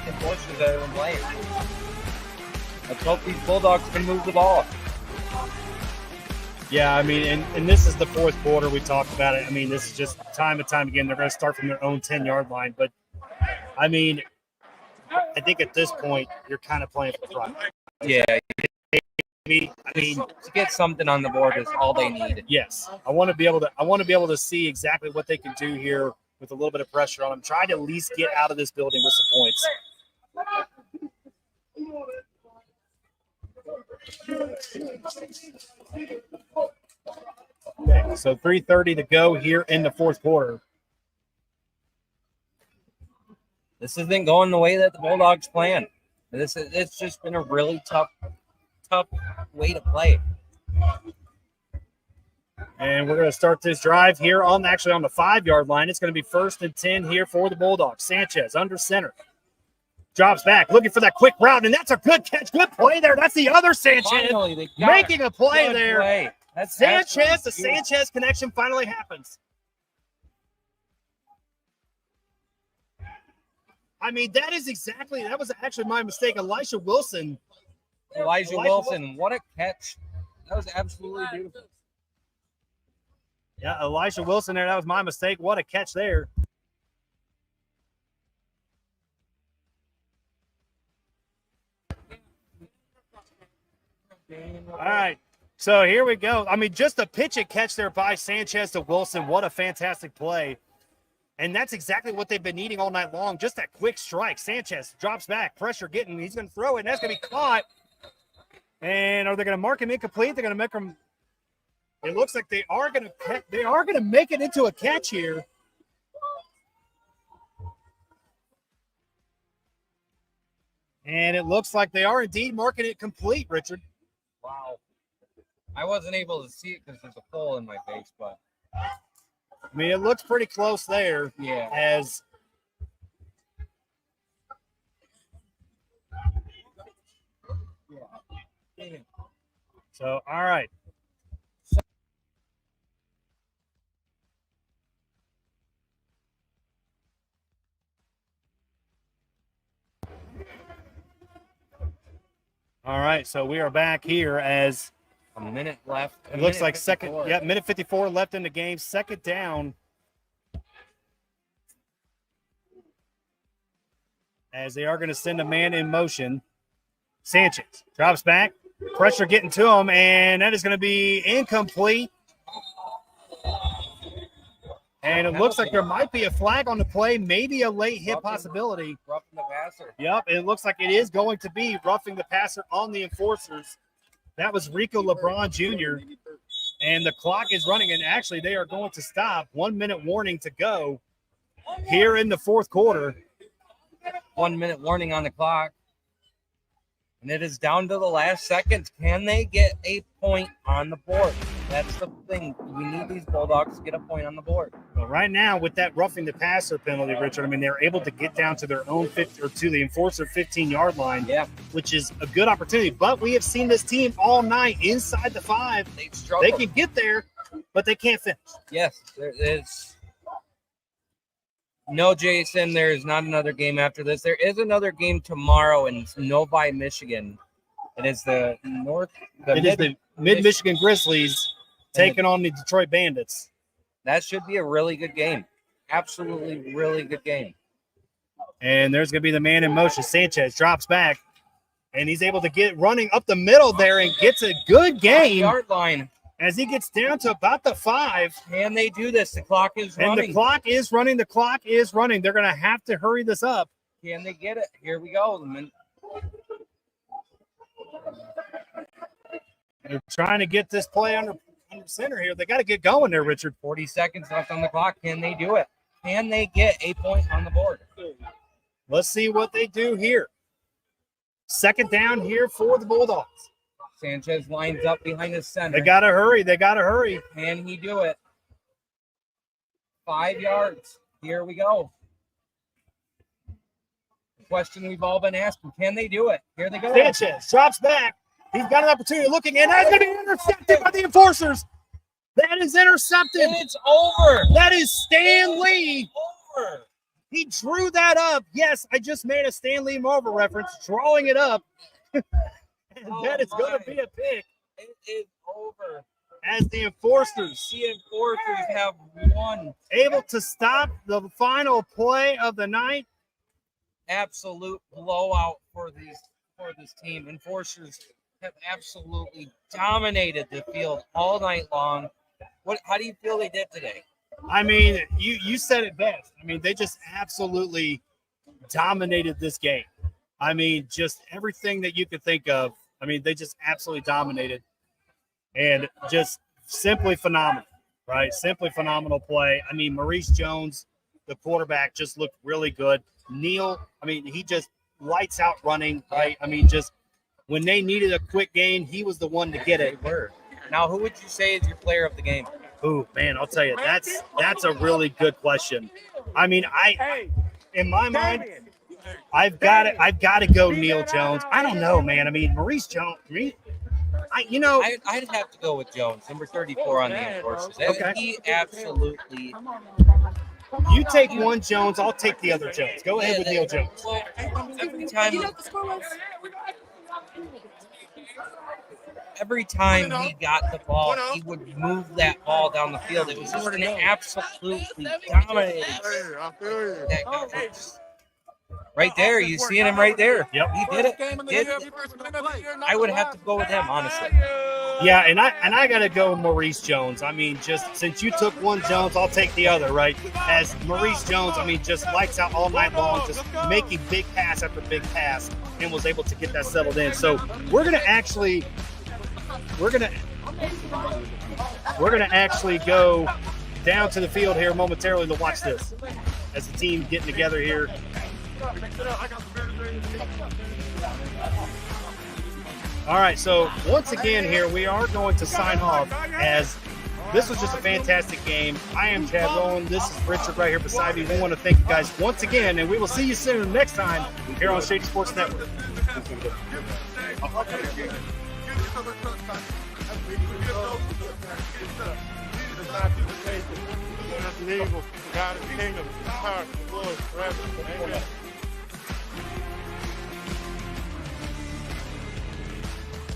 enforcers that are playing. Let's hope these Bulldogs can move the ball. Yeah, I mean, and this is the fourth quarter. We talked about it. I mean, this is just time and time again. They're going to start from their own 10-yard line. But, I mean, I think at this point, you're kind of playing for pride. Yeah. I mean, to get something on the board is all they need. Yes, I want to be able to see exactly what they can do here with a little bit of pressure on them. Try to at least get out of this building with some points. Okay, so 3:30 to go here in the fourth quarter. This isn't going the way that the Bulldogs planned. It's just been a really tough way to play. And we're going to start this drive here on the 5-yard line. It's going to be 1st and 10 here for the Bulldogs. Sanchez under center. Drops back, looking for that quick route, and that's a good catch. Good play there. That's the other Sanchez Finally, making a play good there. Play. That's Sanchez, the Sanchez connection finally happens. I mean, that was actually my mistake. Elijah Wilson, what a catch. That was absolutely beautiful. Yeah, Elijah Wilson there. That was my mistake. What a catch there. All right. So here we go. I mean, just a pitch and catch there by Sanchez to Wilson. What a fantastic play. And that's exactly what they've been needing all night long. Just that quick strike. Sanchez drops back. Pressure getting. He's going to throw it, and that's going to be caught. And are they going to mark him incomplete? They're going to make him. It looks like they are going to make it into a catch here. And it looks like they are indeed marking it complete, Richard. Wow. I wasn't able to see it because there's a pole in my face, but I mean, it looks pretty close there. Yeah. As so, all right. All right, so we are back here as a minute left. It looks like minute 54 left in the game. Second down. As they are going to send a man in motion. Sanchez drops back. Pressure getting to him, and that is going to be incomplete. And it looks like there might be a flag on the play, maybe a late hit possibility. Roughing the passer. Yep, it looks like it is going to be roughing the passer on the Enforcers. That was Rico LeBron Jr. And the clock is running, and actually they are going to stop. 1 minute warning to go here in the fourth quarter. 1 minute warning on the clock. And it is down to the last seconds. Can they get a point on the board? That's the thing. We need these Bulldogs to get a point on the board. Well, right now, with that roughing the passer penalty, Richard, I mean, they're able to get down to their own 50 or to the enforcer 15-yard line, which is a good opportunity. But we have seen this team all night inside the 5. They can get there, but they can't finish. Yes, there is. No, Jason, there is not another game after this. There is another game tomorrow in Novi, Michigan. It is the Mid-Michigan Grizzlies taking on the Detroit Bandits. That should be a really good game. Absolutely really good game. And there's going to be the man in motion. Sanchez drops back, and he's able to get running up the middle there and gets a good game. 5-yard line. As he gets down to about the 5. Can they do this? The clock is running. And the clock is running. The clock is running. They're going to have to hurry this up. Can they get it? Here we go. They're trying to get this play under center here. They got to get going there, Richard. 40 seconds left on the clock. Can they do it? Can they get a point on the board? Let's see what they do here. Second down here for the Bulldogs. Sanchez lines up behind the center. They got to hurry. They got to hurry. Can he do it? 5 yards. Here we go. The question we've all been asking. Can they do it? Here they go. Sanchez drops back. He's got an opportunity looking, and that's going to be intercepted by the enforcers. That is intercepted. And it's over. That is Stan Lee. Over. He drew that up. Yes, I just made a Stan Lee Marvel reference, drawing it up. And that is going to be a pick. It is over. As the enforcers have won. Able to stop the final play of the night. Absolute blowout for this team. Enforcers have absolutely dominated the field all night long. How do you feel they did today? I mean, you said it best. I mean, they just absolutely dominated this game. I mean, just everything that you could think of. I mean, they just absolutely dominated, and just simply phenomenal, right? Simply phenomenal play. I mean, Maurice Jones, the quarterback, just looked really good. Neal, I mean, he just lights out running, right? I mean, just when they needed a quick game, he was the one to get it. Now, who would you say is your player of the game? Ooh, man, I'll tell you, that's a really good question. I mean, in my mind, I've got to go Neal Jones. I don't know, man. I mean, Maurice Jones. I'd have to go with Jones, number 34 on the enforcers. Okay. He absolutely. You take one Jones, I'll take the other Jones. Go ahead with Neal Jones. Every time he got the ball, he would move that ball down the field. It was just an absolutely dominating. That guy was right there. You seeing him right there. Yep. He did it. I would have to go with him, honestly. Yeah, and I got to go with Maurice Jones. I mean, just since you took one Jones, I'll take the other, right? As Maurice Jones, I mean, just lights out all night long, just making big pass after big pass, and was able to get that settled in. So we're gonna actually go down to the field here momentarily to watch this as the team getting together here. All right, so once again here, we are going to sign off as this was just a fantastic game. I am Chad Rowland. This is Richard right here beside me. We want to thank you guys once again, and we will see you soon next time here on Shady Sports Network.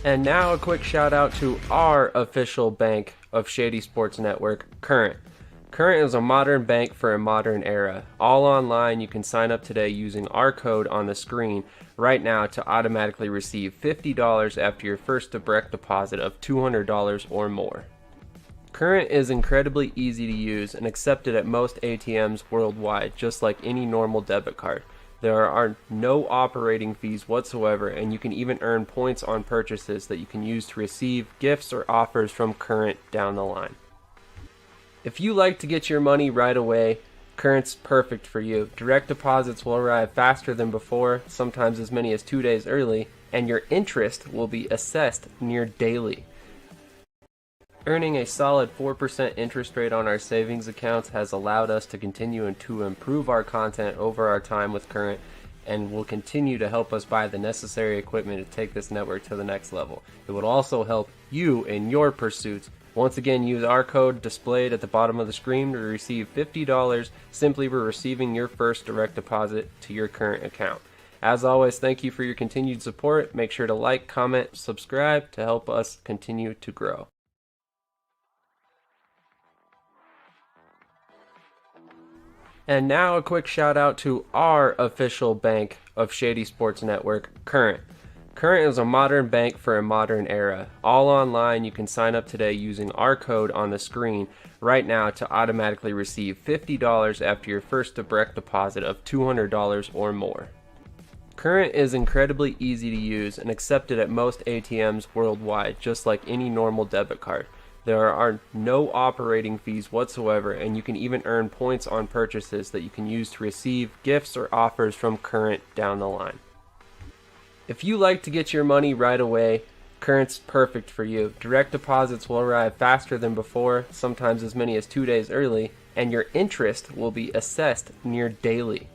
And now a quick shout out to our official bank of Shady Sports Network, Current. Current is a modern bank for a modern era. All online, you can sign up today using our code on the screen right now to automatically receive $50 after your first direct deposit of $200 or more. Current is incredibly easy to use and accepted at most ATMs worldwide, just like any normal debit card. There are no operating fees whatsoever, and you can even earn points on purchases that you can use to receive gifts or offers from Current down the line. If you like to get your money right away, Current's perfect for you. Direct deposits will arrive faster than before, sometimes as many as 2 days early, and your interest will be assessed near daily. Earning a solid 4% interest rate on our savings accounts has allowed us to continue to improve our content over our time with Current, and will continue to help us buy the necessary equipment to take this network to the next level. It would also help you in your pursuits. Once again, use our code displayed at the bottom of the screen to receive $50 simply for receiving your first direct deposit to your Current account. As always, thank you for your continued support. Make sure to like, comment, subscribe to help us continue to grow. And now a quick shout out to our official bank of Shady Sports Network, Current. Current is a modern bank for a modern era. All online, you can sign up today using our code on the screen right now to automatically receive $50 after your first direct deposit of $200 or more. Current is incredibly easy to use and accepted at most ATMs worldwide, just like any normal debit card. There are no operating fees whatsoever, and you can even earn points on purchases that you can use to receive gifts or offers from Current down the line. If you like to get your money right away, Current's perfect for you. Direct deposits will arrive faster than before, sometimes as many as 2 days early, and your interest will be assessed near daily.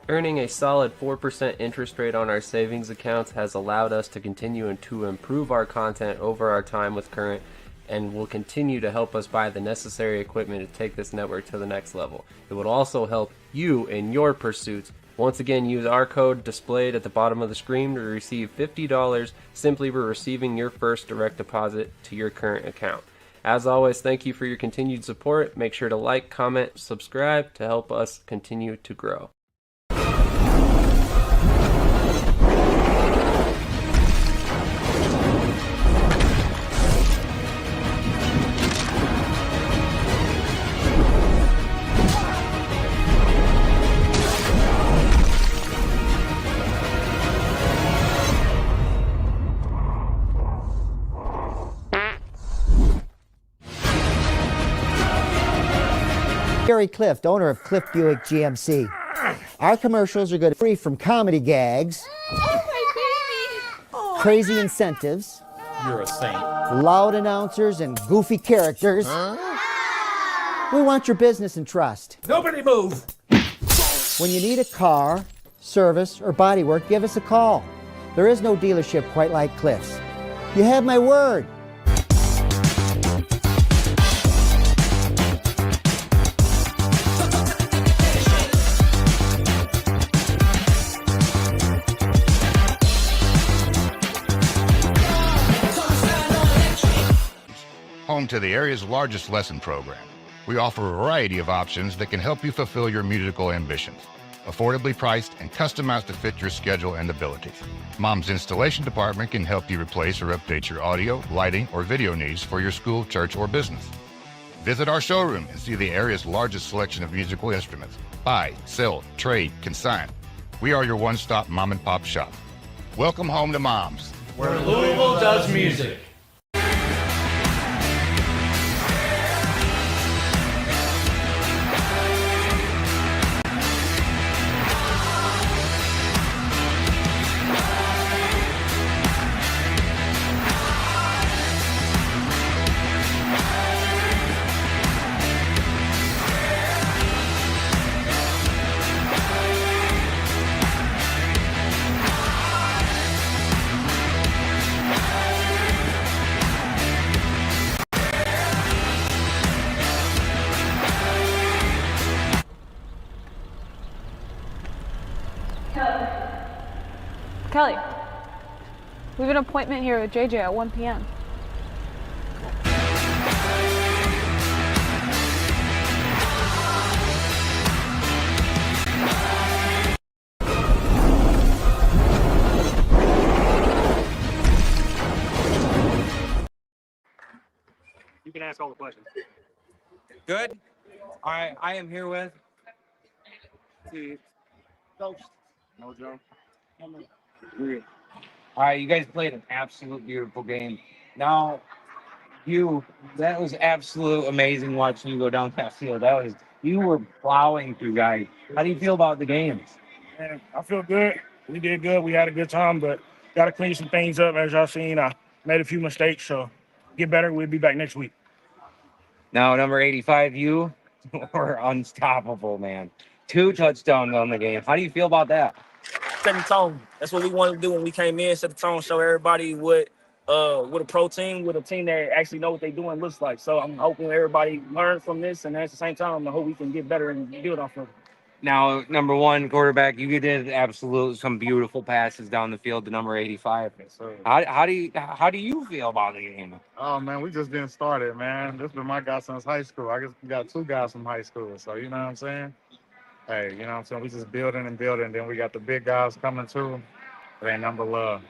Earning a solid 4% interest rate on our savings accounts has allowed us to continue to improve our content over our time with Current, and will continue to help us buy the necessary equipment to take this network to the next level. It would also help you in your pursuits. Once again, use our code displayed at the bottom of the screen to receive $50 simply for receiving your first direct deposit to your Current account. As always, thank you for your continued support. Make sure to like, comment, subscribe to help us continue to grow. Gary Clift, owner of Clift Buick GMC. Our commercials are good, free from comedy gags, crazy incentives, You're a saint. loud announcers, and goofy characters. We want your business and trust. Nobody move! When you need a car, service, or bodywork, give us a call. There is no dealership quite like Clift's. You have my word. Home to the area's largest lesson program. We offer a variety of options that can help you fulfill your musical ambitions. Affordably priced and customized to fit your schedule and abilities. Mom's Installation Department can help you replace or update your audio, lighting, or video needs for your school, church, or business. Visit our showroom and see the area's largest selection of musical instruments. Buy, sell, trade, consign. We are your one-stop mom and pop shop. Welcome home to Mom's, Where Louisville does music. Kelly, we have an appointment here with JJ at 1 p.m. You can ask all the questions. Good. All right. I am here with. See, coast. No joke. All right, you guys played an absolute beautiful game. Now, that was absolute amazing watching you go down that field. You were plowing through guys. How do you feel about the game? Man, I feel good. We did good. We had a good time, but got to clean some things up. As y'all seen, I made a few mistakes, so get better. We'll be back next week. Now, number 85, you were unstoppable, man. 2 touchdowns on the game. How do you feel about that? Set the tone. That's what we wanted to do when we came in. Set the tone, show everybody what a pro team, with a team that actually know what they're doing looks like. So I'm hoping everybody learn from this, and at the same time, I hope we can get better and build off of it. Now, number 1 quarterback, you did some beautiful passes down the field to number 85. Yes, sir. How do you feel about the game? Oh man, we just getting started, man. This been my guy since high school. I guess we got 2 guys from high school, so you know what I'm saying. Hey, you know what I'm saying. We just building and building. Then we got the big guys coming too. It ain't number love.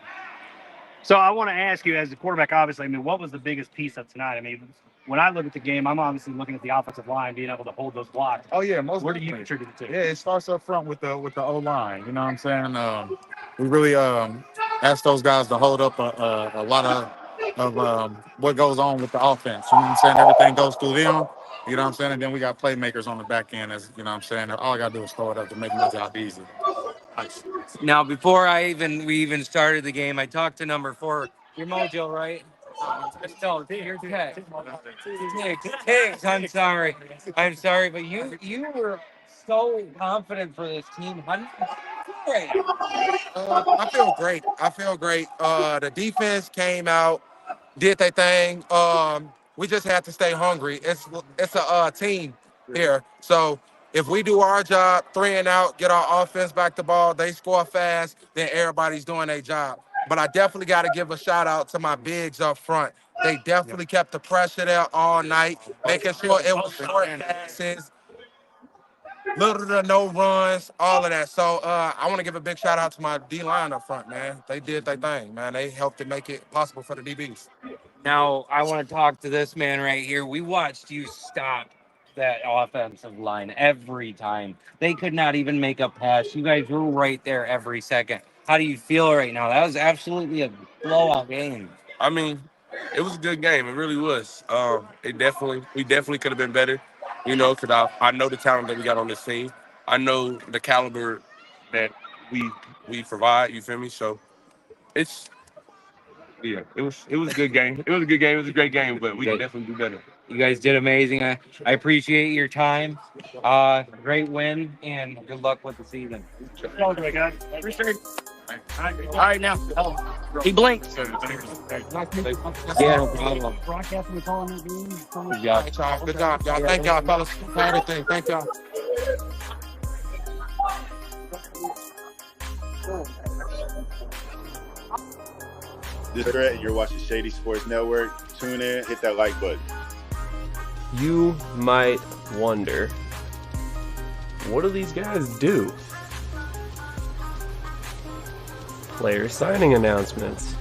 So I want to ask you, as the quarterback, obviously, I mean, what was the biggest piece of tonight? I mean, when I look at the game, I'm obviously looking at the offensive line being able to hold those blocks. Oh yeah, most. Where do definitely. you contribute to? Yeah, it starts up front with the O line. You know what I'm saying? We really ask those guys to hold up a lot of what goes on with the offense. You know what I'm saying? Everything goes through them. You know what I'm saying? And then we got playmakers on the back end. As you know what I'm saying? All I gotta do is throw it up to make my job easy. Now, before we even started the game, I talked to number 4. Your mojo, right? Tiggs, I'm sorry, but you were so confident for this team. How do you feel right now? I feel great. The defense came out, did their thing. We just had to stay hungry. It's a team here. So if we do our job, 3 and out, get our offense back the ball, they score fast, then everybody's doing their job. But I definitely got to give a shout out to my bigs up front. They definitely kept the pressure there all night, making sure it was short passes, little to no runs, all of that. So I want to give a big shout out to my D-line up front, man. They did their thing, man. They helped to make it possible for the DBs. Now, I want to talk to this man right here. We watched you stop that offensive line every time. They could not even make a pass. You guys were right there every second. How do you feel right now? That was absolutely a blowout game. I mean, it was a good game. It really was. We definitely could have been better, you know, because I know the talent that we got on this team. I know the caliber that we provide. You feel me? So it was a good game. It was a good game. It was a great game, but we can definitely do better. You guys did amazing. I appreciate your time. Great win, and good luck with the season. Appreciate it. All right, now. He blinked. Yeah, no problem. Broadcasting and calling that game. Good job, y'all. Thank y'all, fellas, for everything. Thank y'all. This is Brett, and you're watching Shady Sports Network. Tune in, hit that like button. You might wonder, what do these guys do? Player signing announcements.